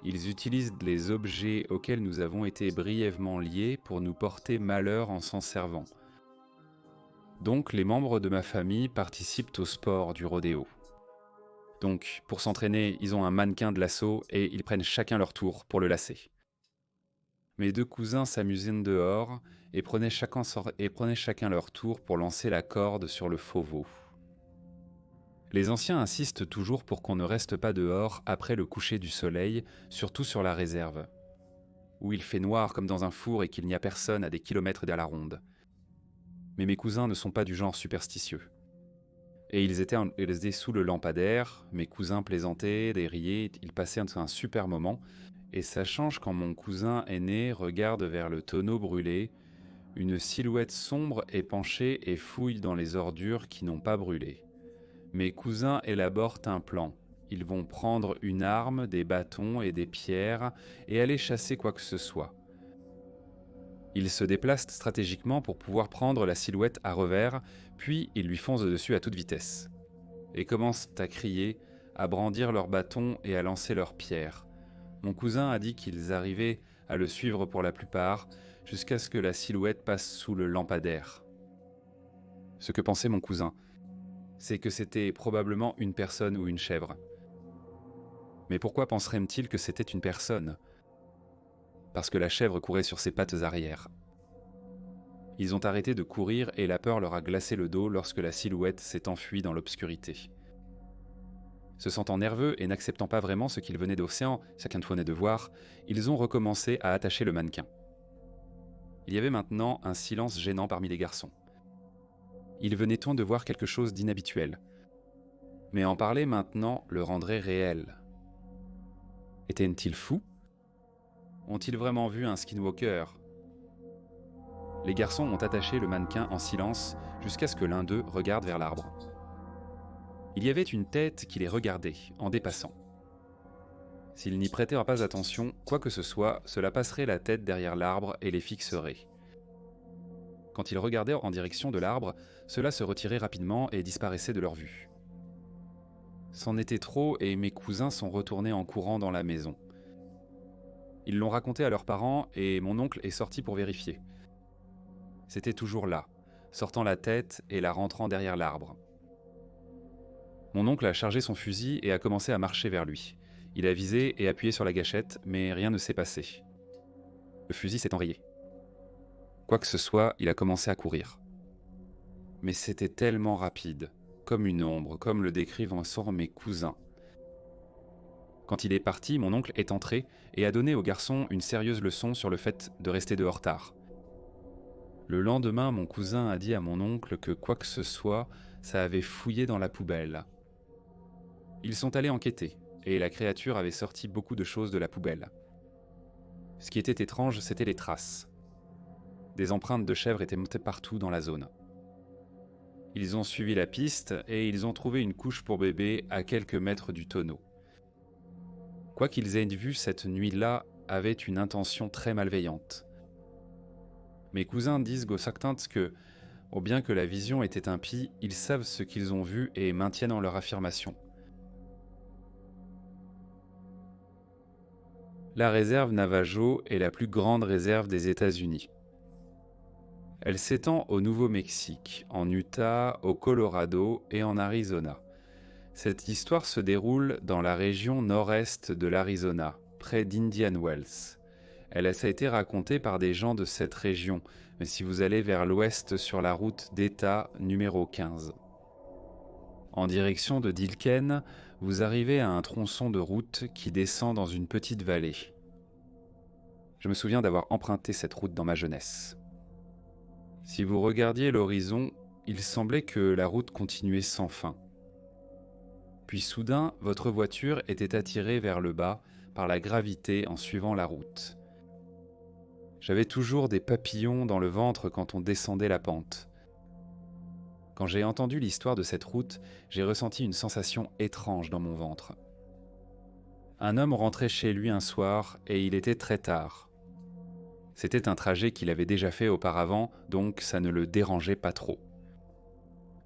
Ils utilisent les objets auxquels nous avons été brièvement liés pour nous porter malheur en s'en servant. Donc les membres de ma famille participent au sport du rodéo. Donc pour s'entraîner, ils ont un mannequin de lasso et ils prennent chacun leur tour pour le lasser. Mes deux cousins s'amusaient dehors et prenaient chacun leur tour pour lancer la corde sur le faux veau. Les anciens insistent toujours pour qu'on ne reste pas dehors après le coucher du soleil, surtout sur la réserve, où il fait noir comme dans un four et qu'il n'y a personne à des kilomètres à la ronde. Mais mes cousins ne sont pas du genre superstitieux. Et ils étaient sous le lampadaire, mes cousins plaisantaient, riaient, ils passaient un super moment, et ça change quand mon cousin aîné regarde vers le tonneau brûlé, une silhouette sombre est penchée et fouille dans les ordures qui n'ont pas brûlé. Mes cousins élaborent un plan. Ils vont prendre une arme, des bâtons et des pierres et aller chasser quoi que ce soit. Ils se déplacent stratégiquement pour pouvoir prendre la silhouette à revers, puis ils lui foncent dessus à toute vitesse. Et commencent à crier, à brandir leurs bâtons et à lancer leurs pierres. Mon cousin a dit qu'ils arrivaient à le suivre pour la plupart, jusqu'à ce que la silhouette passe sous le lampadaire. Ce que pensait mon cousin, c'est que c'était probablement une personne ou une chèvre. Mais pourquoi penserait-il que c'était une personne ? Parce que la chèvre courait sur ses pattes arrière. Ils ont arrêté de courir et la peur leur a glacé le dos lorsque la silhouette s'est enfuie dans l'obscurité. Se sentant nerveux et n'acceptant pas vraiment ce qu'ils venaient de voir, ils ont recommencé à attacher le mannequin. Il y avait maintenant un silence gênant parmi les garçons. Il venait on de voir quelque chose d'inhabituel. Mais en parler maintenant le rendrait réel. Étaient-ils fous ? Ont-ils vraiment vu un skinwalker ? Les garçons ont attaché le mannequin en silence jusqu'à ce que l'un d'eux regarde vers l'arbre. Il y avait une tête qui les regardait en dépassant. S'ils n'y prêtaient pas attention, quoi que ce soit, cela passerait la tête derrière l'arbre et les fixerait. Quand ils regardaient en direction de l'arbre, cela se retirait rapidement et disparaissait de leur vue. C'en était trop et mes cousins sont retournés en courant dans la maison. Ils l'ont raconté à leurs parents et mon oncle est sorti pour vérifier. C'était toujours là, sortant la tête et la rentrant derrière l'arbre. Mon oncle a chargé son fusil et a commencé à marcher vers lui. Il a visé et appuyé sur la gâchette, mais rien ne s'est passé. Le fusil s'est enrayé. Quoi que ce soit, il a commencé à courir. Mais c'était tellement rapide, comme une ombre, comme le décrivent ensemble mes cousins. Quand il est parti, mon oncle est entré et a donné au garçon une sérieuse leçon sur le fait de rester dehors tard. Le lendemain, mon cousin a dit à mon oncle que quoi que ce soit, ça avait fouillé dans la poubelle. Ils sont allés enquêter, et la créature avait sorti beaucoup de choses de la poubelle. Ce qui était étrange, c'était les traces. Des empreintes de chèvres étaient montées partout dans la zone. Ils ont suivi la piste et ils ont trouvé une couche pour bébé à quelques mètres du tonneau. Quoi qu'ils aient vu cette nuit-là avait une intention très malveillante. Mes cousins disent Gosactins que, au bien que la vision était impie, ils savent ce qu'ils ont vu et maintiennent en leur affirmation. La réserve Navajo est la plus grande réserve des États-Unis. Elle s'étend au Nouveau-Mexique, en Utah, au Colorado et en Arizona. Cette histoire se déroule dans la région nord-est de l'Arizona, près d'Indian Wells. Elle a été racontée par des gens de cette région, mais si vous allez vers l'ouest sur la route d'État numéro 15. En direction de Dilken, vous arrivez à un tronçon de route qui descend dans une petite vallée. Je me souviens d'avoir emprunté cette route dans ma jeunesse. Si vous regardiez l'horizon, il semblait que la route continuait sans fin. Puis soudain, votre voiture était attirée vers le bas par la gravité en suivant la route. J'avais toujours des papillons dans le ventre quand on descendait la pente. Quand j'ai entendu l'histoire de cette route, j'ai ressenti une sensation étrange dans mon ventre. Un homme rentrait chez lui un soir et il était très tard. C'était un trajet qu'il avait déjà fait auparavant, donc ça ne le dérangeait pas trop.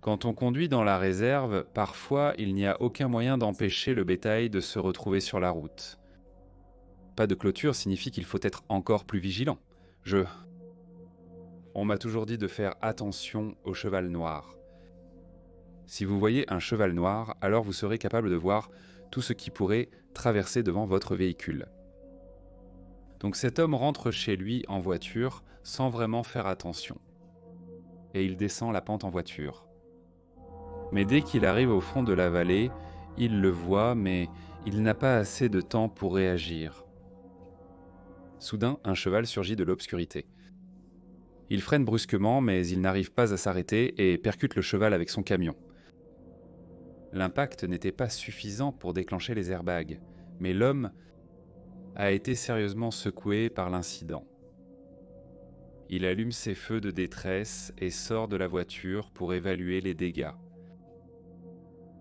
Quand on conduit dans la réserve, parfois il n'y a aucun moyen d'empêcher le bétail de se retrouver sur la route. Pas de clôture signifie qu'il faut être encore plus vigilant. On m'a toujours dit de faire attention au cheval noir. Si vous voyez un cheval noir, alors vous serez capable de voir tout ce qui pourrait traverser devant votre véhicule. Donc cet homme rentre chez lui en voiture sans vraiment faire attention. Et il descend la pente en voiture. Mais dès qu'il arrive au fond de la vallée, il le voit, mais il n'a pas assez de temps pour réagir. Soudain, un cheval surgit de l'obscurité. Il freine brusquement, mais il n'arrive pas à s'arrêter et percute le cheval avec son camion. L'impact n'était pas suffisant pour déclencher les airbags, mais l'homme a été sérieusement secoué par l'incident. Il allume ses feux de détresse et sort de la voiture pour évaluer les dégâts.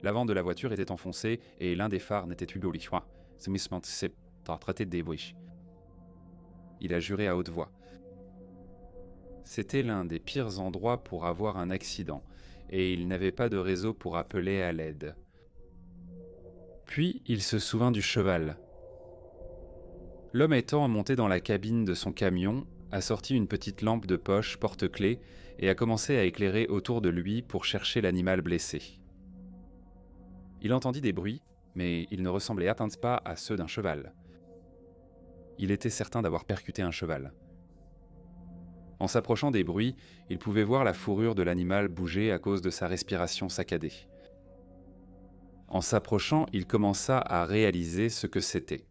L'avant de la voiture était enfoncé et l'un des phares n'était plus beau. Il a juré à haute voix. C'était l'un des pires endroits pour avoir un accident, et il n'avait pas de réseau pour appeler à l'aide. Puis il se souvint du cheval. L'homme étant monté dans la cabine de son camion, a sorti une petite lampe de poche porte-clés et a commencé à éclairer autour de lui pour chercher l'animal blessé. Il entendit des bruits, mais ils ne ressemblaient pas à ceux d'un cheval. Il était certain d'avoir percuté un cheval. En s'approchant des bruits, il pouvait voir la fourrure de l'animal bouger à cause de sa respiration saccadée. En s'approchant, il commença à réaliser ce que c'était.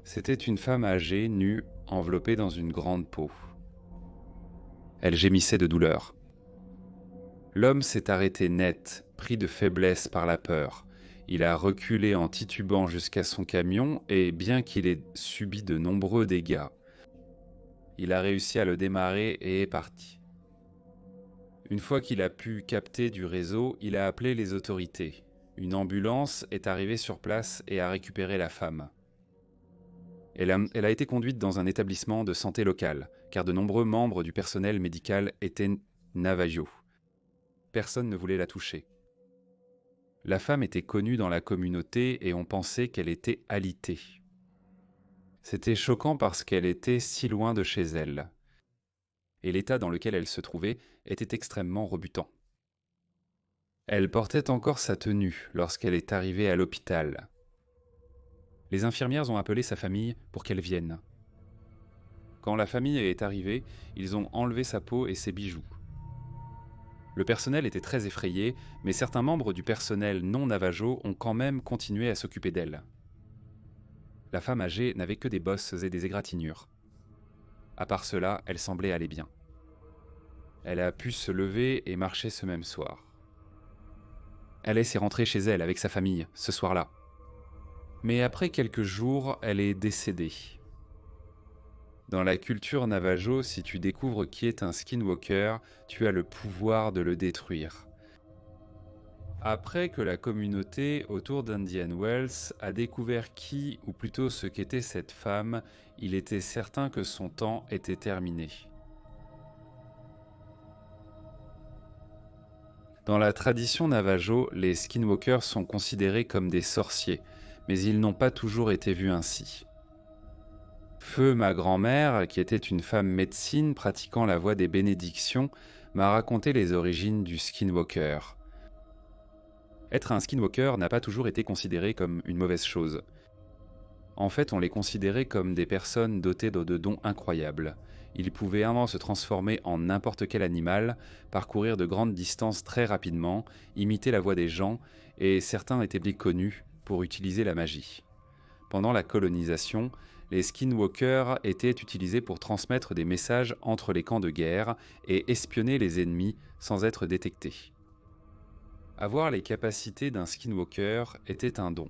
C'était une femme âgée, nue, enveloppée dans une grande peau. Elle gémissait de douleur. L'homme s'est arrêté net, pris de faiblesse par la peur. Il a reculé en titubant jusqu'à son camion et, bien qu'il ait subi de nombreux dégâts, il a réussi à le démarrer et est parti. Une fois qu'il a pu capter du réseau, il a appelé les autorités. Une ambulance est arrivée sur place et a récupéré la femme. Elle a été conduite dans un établissement de santé local, car de nombreux membres du personnel médical étaient Navajo. Personne ne voulait la toucher. La femme était connue dans la communauté et on pensait qu'elle était alitée. C'était choquant parce qu'elle était si loin de chez elle. Et l'état dans lequel elle se trouvait était extrêmement rebutant. Elle portait encore sa tenue lorsqu'elle est arrivée à l'hôpital. Les infirmières ont appelé sa famille pour qu'elle vienne. Quand la famille est arrivée, ils ont enlevé sa peau et ses bijoux. Le personnel était très effrayé, mais certains membres du personnel non navajo ont quand même continué à s'occuper d'elle. La femme âgée n'avait que des bosses et des égratignures. À part cela, elle semblait aller bien. Elle a pu se lever et marcher ce même soir. Alice est rentrée chez elle avec sa famille, ce soir-là. Mais après quelques jours, elle est décédée. Dans la culture Navajo, si tu découvres qui est un skinwalker, tu as le pouvoir de le détruire. Après que la communauté autour d'Indian Wells a découvert qui, ou plutôt ce qu'était cette femme, il était certain que son temps était terminé. Dans la tradition Navajo, les skinwalkers sont considérés comme des sorciers, mais ils n'ont pas toujours été vus ainsi. Feu, ma grand-mère, qui était une femme médecine pratiquant la voie des bénédictions, m'a raconté les origines du skinwalker. Être un skinwalker n'a pas toujours été considéré comme une mauvaise chose. En fait, on les considérait comme des personnes dotées de dons incroyables. Ils pouvaient vraiment se transformer en n'importe quel animal, parcourir de grandes distances très rapidement, imiter la voix des gens, et certains étaient bien connus pour utiliser la magie. Pendant la colonisation, les skinwalkers étaient utilisés pour transmettre des messages entre les camps de guerre et espionner les ennemis sans être détectés. Avoir les capacités d'un skinwalker était un don.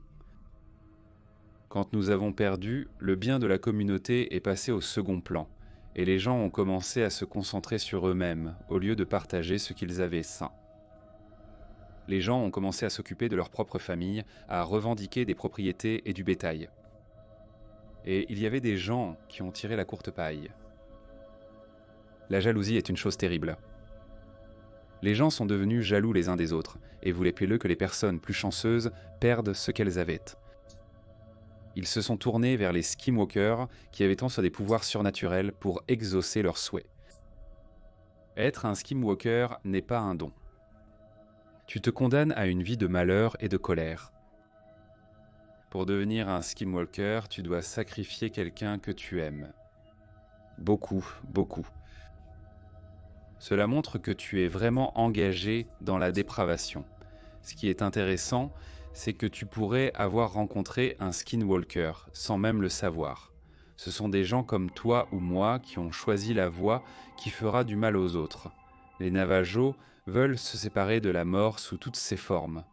Quand nous avons perdu, le bien de la communauté est passé au second plan, et les gens ont commencé à se concentrer sur eux-mêmes, au lieu de partager ce qu'ils avaient sain. Les gens ont commencé à s'occuper de leur propre famille, à revendiquer des propriétés et du bétail. Et il y avait des gens qui ont tiré la courte paille. La jalousie est une chose terrible. Les gens sont devenus jaloux les uns des autres, et voulaient plus que les personnes plus chanceuses perdent ce qu'elles avaient. Ils se sont tournés vers les skinwalkers qui avaient tendance à des pouvoirs surnaturels pour exaucer leurs souhaits. Être un skinwalker n'est pas un don. Tu te condamnes à une vie de malheur et de colère. Pour devenir un skinwalker, tu dois sacrifier quelqu'un que tu aimes. Beaucoup, beaucoup. Cela montre que tu es vraiment engagé dans la dépravation. Ce qui est intéressant, c'est que tu pourrais avoir rencontré un skinwalker sans même le savoir. Ce sont des gens comme toi ou moi qui ont choisi la voie qui fera du mal aux autres. Les Navajos veulent se séparer de la mort sous toutes ses formes.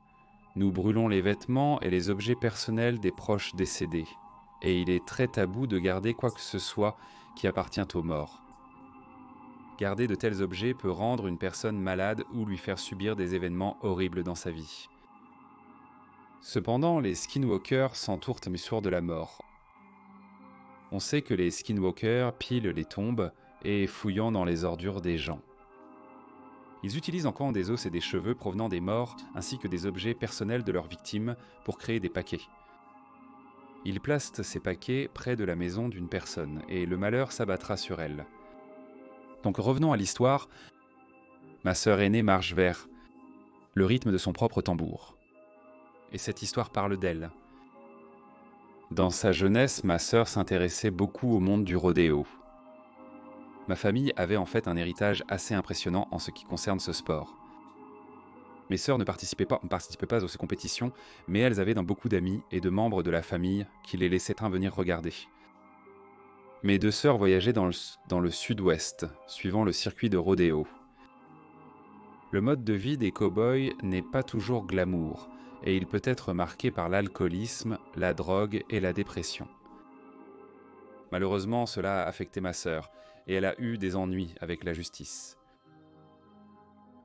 Nous brûlons les vêtements et les objets personnels des proches décédés. Et il est très tabou de garder quoi que ce soit qui appartient aux morts. Garder de tels objets peut rendre une personne malade ou lui faire subir des événements horribles dans sa vie. Cependant, les skinwalkers s'entourent à mesure de la mort. On sait que les skinwalkers pilent les tombes et fouillent dans les ordures des gens. Ils utilisent encore des os et des cheveux provenant des morts ainsi que des objets personnels de leurs victimes pour créer des paquets. Ils placent ces paquets près de la maison d'une personne et le malheur s'abattra sur elle. Donc revenons à l'histoire. Ma sœur aînée marche vers le rythme de son propre tambour. Et cette histoire parle d'elle. Dans sa jeunesse, ma sœur s'intéressait beaucoup au monde du rodéo. Ma famille avait en fait un héritage assez impressionnant en ce qui concerne ce sport. Mes sœurs ne participaient pas à ces compétitions, mais elles avaient beaucoup d'amis et de membres de la famille qui les laissaient venir regarder. Mes deux sœurs voyageaient dans le sud-ouest, suivant le circuit de rodéo. Le mode de vie des cow-boys n'est pas toujours glamour, et il peut être marqué par l'alcoolisme, la drogue et la dépression. Malheureusement, cela a affecté ma sœur, et elle a eu des ennuis avec la justice.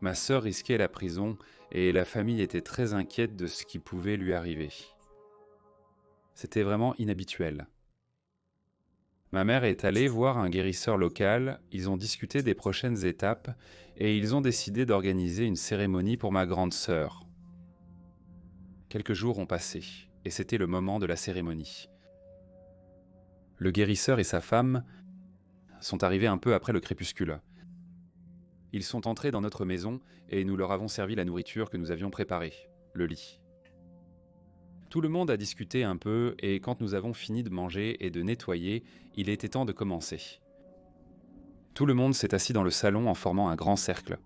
Ma sœur risquait la prison, et la famille était très inquiète de ce qui pouvait lui arriver. C'était vraiment inhabituel. Ma mère est allée voir un guérisseur local, ils ont discuté des prochaines étapes, et ils ont décidé d'organiser une cérémonie pour ma grande sœur. Quelques jours ont passé, et c'était le moment de la cérémonie. Le guérisseur et sa femme sont arrivés un peu après le crépuscule. Ils sont entrés dans notre maison et nous leur avons servi la nourriture que nous avions préparée, le lit. Tout le monde a discuté un peu et quand nous avons fini de manger et de nettoyer, il était temps de commencer. Tout le monde s'est assis dans le salon en formant un grand cercle.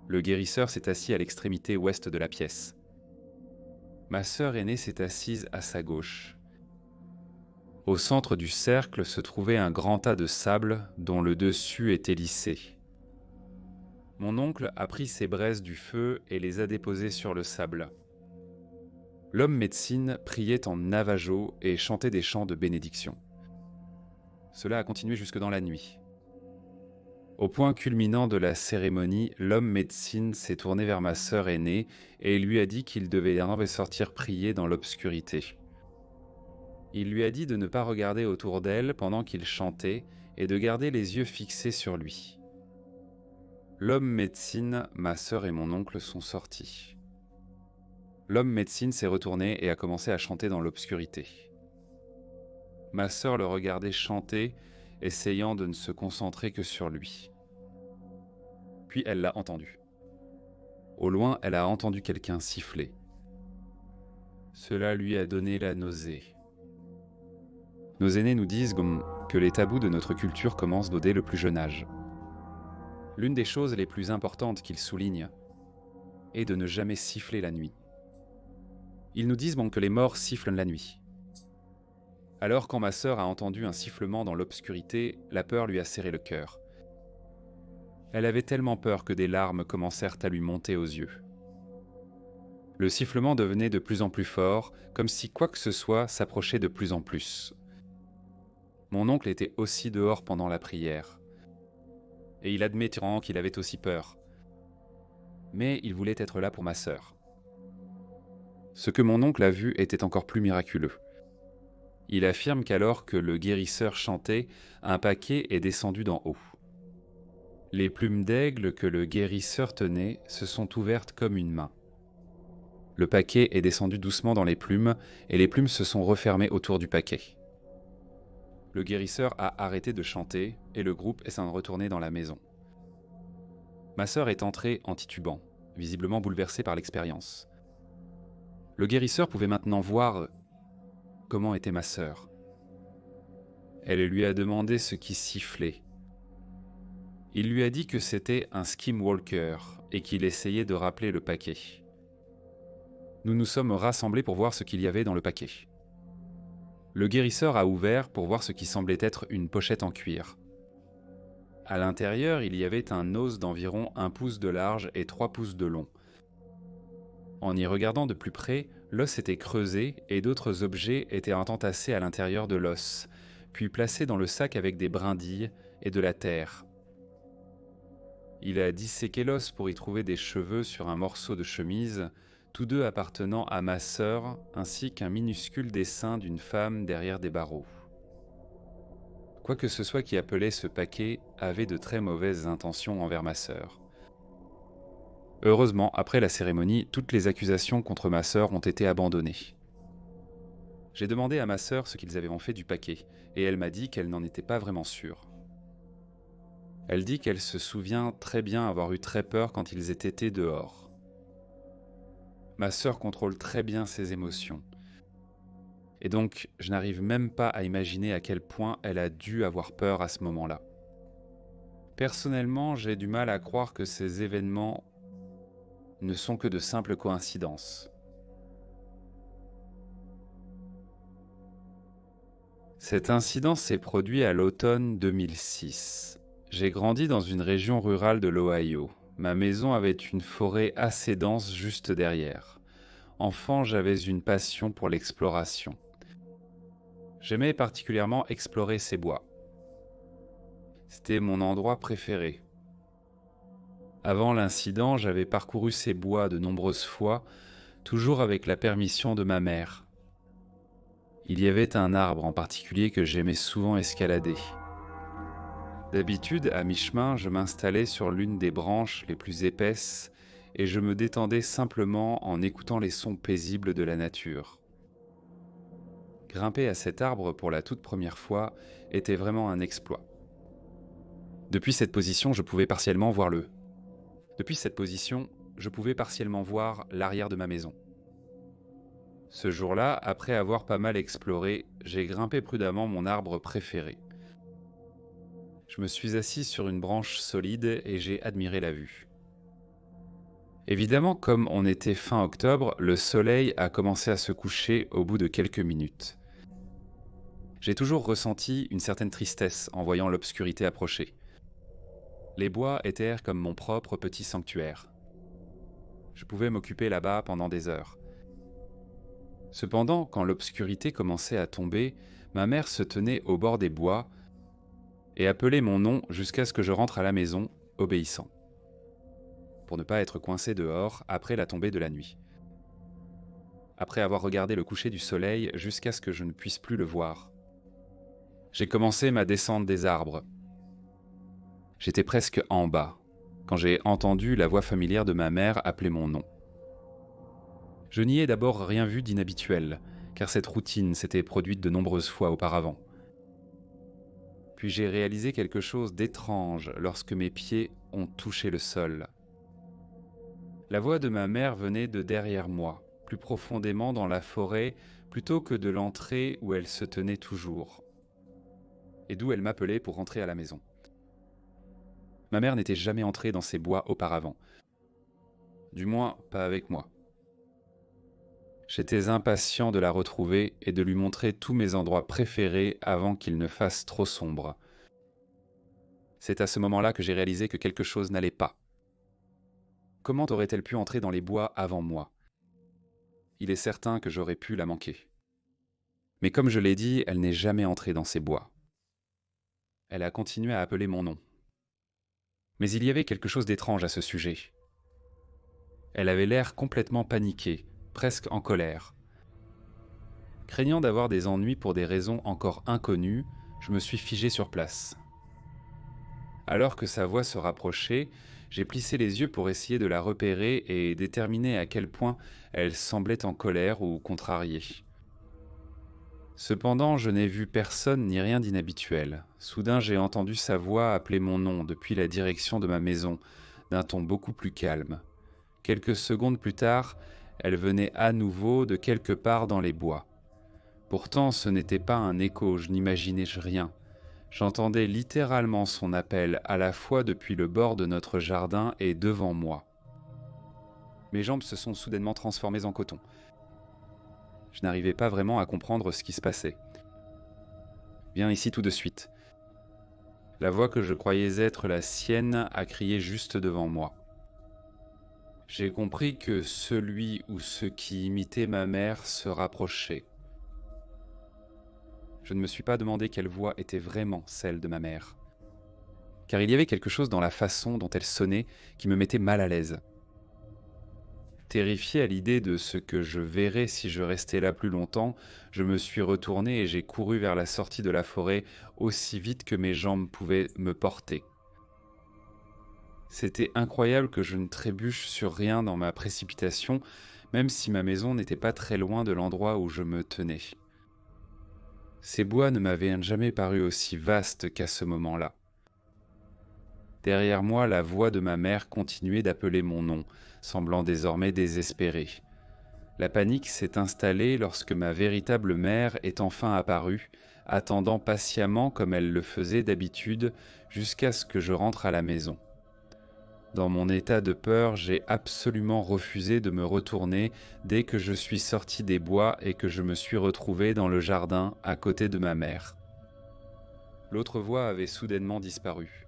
Le guérisseur s'est assis à l'extrémité ouest de la pièce. Ma sœur aînée s'est assise à sa gauche. Au centre du cercle se trouvait un grand tas de sable dont le dessus était lissé. Mon oncle a pris ses braises du feu et les a déposées sur le sable. L'homme médecine priait en navajo et chantait des chants de bénédiction. Cela a continué jusque dans la nuit. Au point culminant de la cérémonie, l'homme médecine s'est tourné vers ma sœur aînée et lui a dit qu'il devait sortir prier dans l'obscurité. Il lui a dit de ne pas regarder autour d'elle pendant qu'il chantait et de garder les yeux fixés sur lui. L'homme médecine, ma sœur et mon oncle sont sortis. L'homme médecine s'est retourné et a commencé à chanter dans l'obscurité. Ma sœur le regardait chanter, essayant de ne se concentrer que sur lui. Puis elle l'a entendu. Au loin, elle a entendu quelqu'un siffler. Cela lui a donné la nausée. Nos aînés nous disent que les tabous de notre culture commencent dès le plus jeune âge. L'une des choses les plus importantes qu'ils soulignent est de ne jamais siffler la nuit. Ils nous disent que les morts sifflent la nuit. Alors quand ma sœur a entendu un sifflement dans l'obscurité, la peur lui a serré le cœur. Elle avait tellement peur que des larmes commencèrent à lui monter aux yeux. Le sifflement devenait de plus en plus fort, comme si quoi que ce soit s'approchait de plus en plus. Mon oncle était aussi dehors pendant la prière. Et il admettra qu'il avait aussi peur. Mais il voulait être là pour ma sœur. Ce que mon oncle a vu était encore plus miraculeux. Il affirme qu'alors que le guérisseur chantait, un paquet est descendu d'en haut. Les plumes d'aigle que le guérisseur tenait se sont ouvertes comme une main. Le paquet est descendu doucement dans les plumes et les plumes se sont refermées autour du paquet. Le guérisseur a arrêté de chanter et le groupe s'en retourné dans la maison. Ma sœur est entrée en titubant, visiblement bouleversée par l'expérience. Le guérisseur pouvait maintenant voir comment était ma sœur. Elle lui a demandé ce qui sifflait. Il lui a dit que c'était un skinwalker et qu'il essayait de rappeler le paquet. Nous nous sommes rassemblés pour voir ce qu'il y avait dans le paquet. Le guérisseur a ouvert pour voir ce qui semblait être une pochette en cuir. À l'intérieur, il y avait un os d'environ 1 pouce de large et 3 pouces de long. En y regardant de plus près, l'os était creusé et d'autres objets étaient entassés à l'intérieur de l'os, puis placés dans le sac avec des brindilles et de la terre. Il a disséqué l'os pour y trouver des cheveux sur un morceau de chemise, tous deux appartenant à ma sœur, ainsi qu'un minuscule dessin d'une femme derrière des barreaux. Quoi que ce soit qui appelait ce paquet avait de très mauvaises intentions envers ma sœur. Heureusement, après la cérémonie, toutes les accusations contre ma sœur ont été abandonnées. J'ai demandé à ma sœur ce qu'ils avaient fait du paquet, et elle m'a dit qu'elle n'en était pas vraiment sûre. Elle dit qu'elle se souvient très bien avoir eu très peur quand ils étaient dehors. Ma sœur contrôle très bien ses émotions. Et donc, je n'arrive même pas à imaginer à quel point elle a dû avoir peur à ce moment-là. Personnellement, j'ai du mal à croire que ces événements ne sont que de simples coïncidences. Cet incident s'est produit à l'automne 2006. J'ai grandi dans une région rurale de l'Ohio. Ma maison avait une forêt assez dense juste derrière. Enfant, j'avais une passion pour l'exploration. J'aimais particulièrement explorer ces bois. C'était mon endroit préféré. Avant l'incident, j'avais parcouru ces bois de nombreuses fois, toujours avec la permission de ma mère. Il y avait un arbre en particulier que j'aimais souvent escalader. D'habitude, à mi-chemin, je m'installais sur l'une des branches les plus épaisses et je me détendais simplement en écoutant les sons paisibles de la nature. Grimper à cet arbre pour la toute première fois était vraiment un exploit. Depuis cette position, je pouvais partiellement voir l'arrière de ma maison. Ce jour-là, après avoir pas mal exploré, j'ai grimpé prudemment mon arbre préféré. Je me suis assis sur une branche solide et j'ai admiré la vue. Évidemment, comme on était fin octobre, le soleil a commencé à se coucher au bout de quelques minutes. J'ai toujours ressenti une certaine tristesse en voyant l'obscurité approcher. Les bois étaient comme mon propre petit sanctuaire. Je pouvais m'occuper là-bas pendant des heures. Cependant, quand l'obscurité commençait à tomber, ma mère se tenait au bord des bois, et appelait mon nom jusqu'à ce que je rentre à la maison, obéissant, pour ne pas être coincé dehors après la tombée de la nuit. Après avoir regardé le coucher du soleil jusqu'à ce que je ne puisse plus le voir, j'ai commencé ma descente des arbres. J'étais presque en bas, quand j'ai entendu la voix familière de ma mère appeler mon nom. Je n'y ai d'abord rien vu d'inhabituel, car cette routine s'était produite de nombreuses fois auparavant. Puis j'ai réalisé quelque chose d'étrange lorsque mes pieds ont touché le sol. La voix de ma mère venait de derrière moi, plus profondément dans la forêt, plutôt que de l'entrée où elle se tenait toujours, et d'où elle m'appelait pour rentrer à la maison. Ma mère n'était jamais entrée dans ces bois auparavant, du moins pas avec moi. J'étais impatient de la retrouver et de lui montrer tous mes endroits préférés avant qu'il ne fasse trop sombre. C'est à ce moment-là que j'ai réalisé que quelque chose n'allait pas. Comment aurait-elle pu entrer dans les bois avant moi ? Il est certain que j'aurais pu la manquer. Mais comme je l'ai dit, elle n'est jamais entrée dans ces bois. Elle a continué à appeler mon nom. Mais il y avait quelque chose d'étrange à ce sujet. Elle avait l'air complètement paniquée, presque en colère. Craignant d'avoir des ennuis pour des raisons encore inconnues, je me suis figé sur place. Alors que sa voix se rapprochait, j'ai plissé les yeux pour essayer de la repérer et déterminer à quel point elle semblait en colère ou contrariée. Cependant, je n'ai vu personne ni rien d'inhabituel. Soudain, j'ai entendu sa voix appeler mon nom depuis la direction de ma maison, d'un ton beaucoup plus calme. Quelques secondes plus tard, elle venait à nouveau de quelque part dans les bois. Pourtant, ce n'était pas un écho, je n'imaginais rien. J'entendais littéralement son appel à la fois depuis le bord de notre jardin et devant moi. Mes jambes se sont soudainement transformées en coton. Je n'arrivais pas vraiment à comprendre ce qui se passait. Viens ici tout de suite. La voix que je croyais être la sienne a crié juste devant moi. J'ai compris que celui ou ceux qui imitaient ma mère se rapprochaient. Je ne me suis pas demandé quelle voix était vraiment celle de ma mère, car il y avait quelque chose dans la façon dont elle sonnait qui me mettait mal à l'aise. Terrifié à l'idée de ce que je verrais si je restais là plus longtemps, je me suis retourné et j'ai couru vers la sortie de la forêt aussi vite que mes jambes pouvaient me porter. C'était incroyable que je ne trébuche sur rien dans ma précipitation, même si ma maison n'était pas très loin de l'endroit où je me tenais. Ces bois ne m'avaient jamais paru aussi vastes qu'à ce moment-là. Derrière moi, la voix de ma mère continuait d'appeler mon nom, semblant désormais désespérée. La panique s'est installée lorsque ma véritable mère est enfin apparue, attendant patiemment comme elle le faisait d'habitude jusqu'à ce que je rentre à la maison. Dans mon état de peur, j'ai absolument refusé de me retourner dès que je suis sorti des bois et que je me suis retrouvé dans le jardin à côté de ma mère. L'autre voix avait soudainement disparu.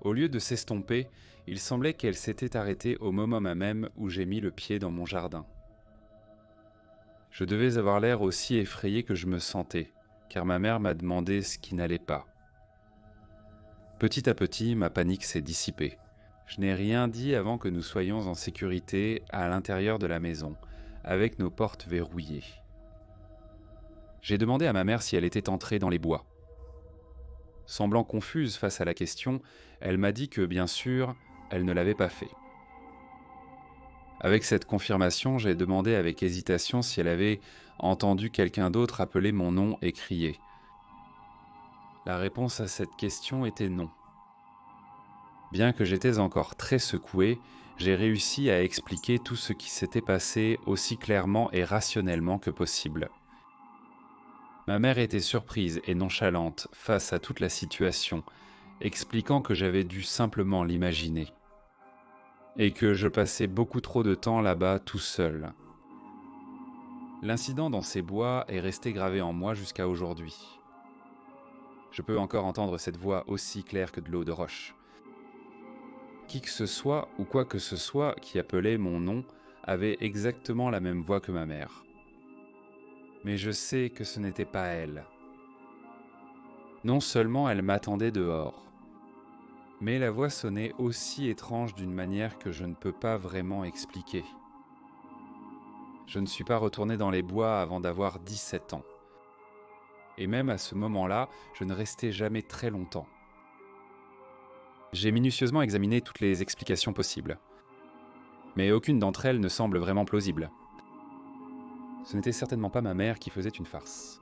Au lieu de s'estomper, il semblait qu'elle s'était arrêtée au moment même où j'ai mis le pied dans mon jardin. Je devais avoir l'air aussi effrayé que je me sentais, car ma mère m'a demandé ce qui n'allait pas. Petit à petit, ma panique s'est dissipée. Je n'ai rien dit avant que nous soyons en sécurité à l'intérieur de la maison, avec nos portes verrouillées. J'ai demandé à ma mère si elle était entrée dans les bois. Semblant confuse face à la question, elle m'a dit que, bien sûr, elle ne l'avait pas fait. Avec cette confirmation, j'ai demandé avec hésitation si elle avait entendu quelqu'un d'autre appeler mon nom et crier. La réponse à cette question était non. Bien que j'étais encore très secoué, j'ai réussi à expliquer tout ce qui s'était passé aussi clairement et rationnellement que possible. Ma mère était surprise et nonchalante face à toute la situation, expliquant que j'avais dû simplement l'imaginer, et que je passais beaucoup trop de temps là-bas tout seul. L'incident dans ces bois est resté gravé en moi jusqu'à aujourd'hui. Je peux encore entendre cette voix aussi claire que de l'eau de roche. Qui que ce soit ou quoi que ce soit qui appelait mon nom avait exactement la même voix que ma mère. Mais je sais que ce n'était pas elle. Non seulement elle m'attendait dehors, mais la voix sonnait aussi étrange d'une manière que je ne peux pas vraiment expliquer. Je ne suis pas retourné dans les bois avant d'avoir 17 ans. Et même à ce moment-là, je ne restais jamais très longtemps. J'ai minutieusement examiné toutes les explications possibles. Mais aucune d'entre elles ne semble vraiment plausible. Ce n'était certainement pas ma mère qui faisait une farce.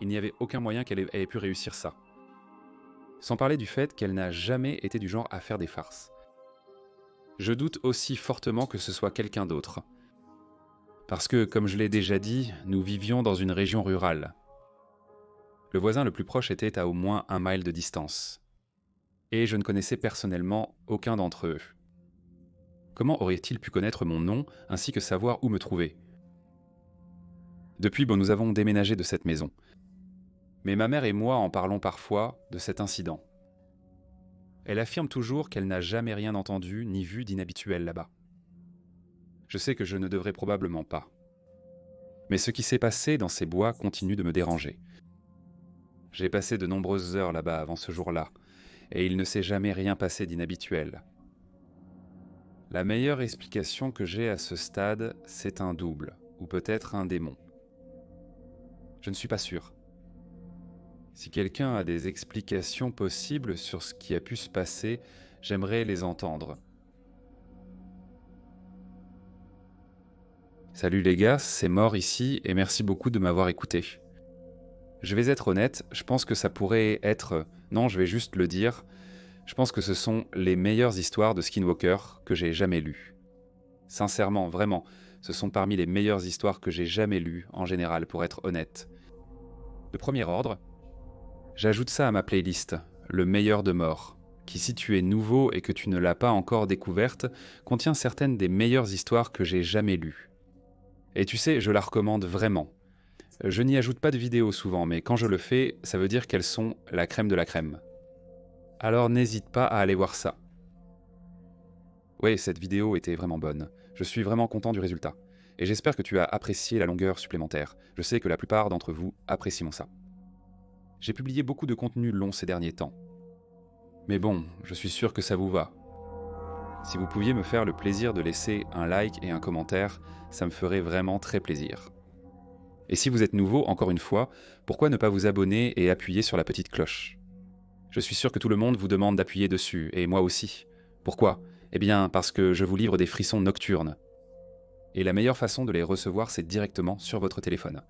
Il n'y avait aucun moyen qu'elle ait pu réussir ça. Sans parler du fait qu'elle n'a jamais été du genre à faire des farces. Je doute aussi fortement que ce soit quelqu'un d'autre. Parce que, comme je l'ai déjà dit, nous vivions dans une région rurale. Le voisin le plus proche était à au moins 1 mile de distance. Et je ne connaissais personnellement aucun d'entre eux. Comment aurait-il pu connaître mon nom ainsi que savoir où me trouver ? Depuis, nous avons déménagé de cette maison. Mais ma mère et moi en parlons parfois de cet incident. Elle affirme toujours qu'elle n'a jamais rien entendu ni vu d'inhabituel là-bas. Je sais que je ne devrais probablement pas. Mais ce qui s'est passé dans ces bois continue de me déranger. J'ai passé de nombreuses heures là-bas avant ce jour-là, et il ne s'est jamais rien passé d'inhabituel. La meilleure explication que j'ai à ce stade, c'est un double, ou peut-être un démon. Je ne suis pas sûr. Si quelqu'un a des explications possibles sur ce qui a pu se passer, j'aimerais les entendre. Salut les gars, c'est Mort ici, et merci beaucoup de m'avoir écouté. Je vais être honnête, je pense que ça pourrait être... Non, je vais juste le dire. Je pense que ce sont les meilleures histoires de Skinwalker que j'ai jamais lues. Sincèrement, vraiment, ce sont parmi les meilleures histoires que j'ai jamais lues, en général, pour être honnête. De premier ordre, j'ajoute ça à ma playlist, Le meilleur de Mort, qui, si tu es nouveau et que tu ne l'as pas encore découverte, contient certaines des meilleures histoires que j'ai jamais lues. Et tu sais, je la recommande vraiment. Je n'y ajoute pas de vidéos souvent, mais quand je le fais, ça veut dire qu'elles sont la crème de la crème. Alors n'hésite pas à aller voir ça. Oui, cette vidéo était vraiment bonne. Je suis vraiment content du résultat. Et j'espère que tu as apprécié la longueur supplémentaire. Je sais que la plupart d'entre vous apprécient ça. J'ai publié beaucoup de contenu long ces derniers temps. Mais bon, je suis sûr que ça vous va. Si vous pouviez me faire le plaisir de laisser un like et un commentaire, ça me ferait vraiment très plaisir. Et si vous êtes nouveau, encore une fois, pourquoi ne pas vous abonner et appuyer sur la petite cloche ? Je suis sûr que tout le monde vous demande d'appuyer dessus, et moi aussi. Pourquoi ? Eh bien, parce que je vous livre des frissons nocturnes. Et la meilleure façon de les recevoir, c'est directement sur votre téléphone.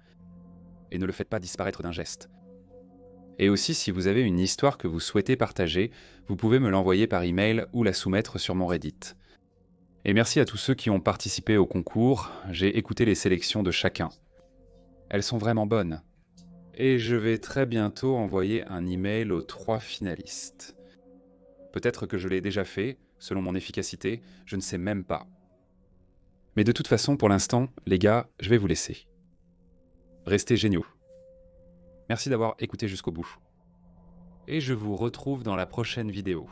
Et ne le faites pas disparaître d'un geste. Et aussi, si vous avez une histoire que vous souhaitez partager, vous pouvez me l'envoyer par email ou la soumettre sur mon Reddit. Et merci à tous ceux qui ont participé au concours, j'ai écouté les sélections de chacun. Elles sont vraiment bonnes. Et je vais très bientôt envoyer un email aux 3 finalistes. Peut-être que je l'ai déjà fait, selon mon efficacité, je ne sais même pas. Mais de toute façon, pour l'instant, les gars, je vais vous laisser. Restez géniaux. Merci d'avoir écouté jusqu'au bout. Et je vous retrouve dans la prochaine vidéo.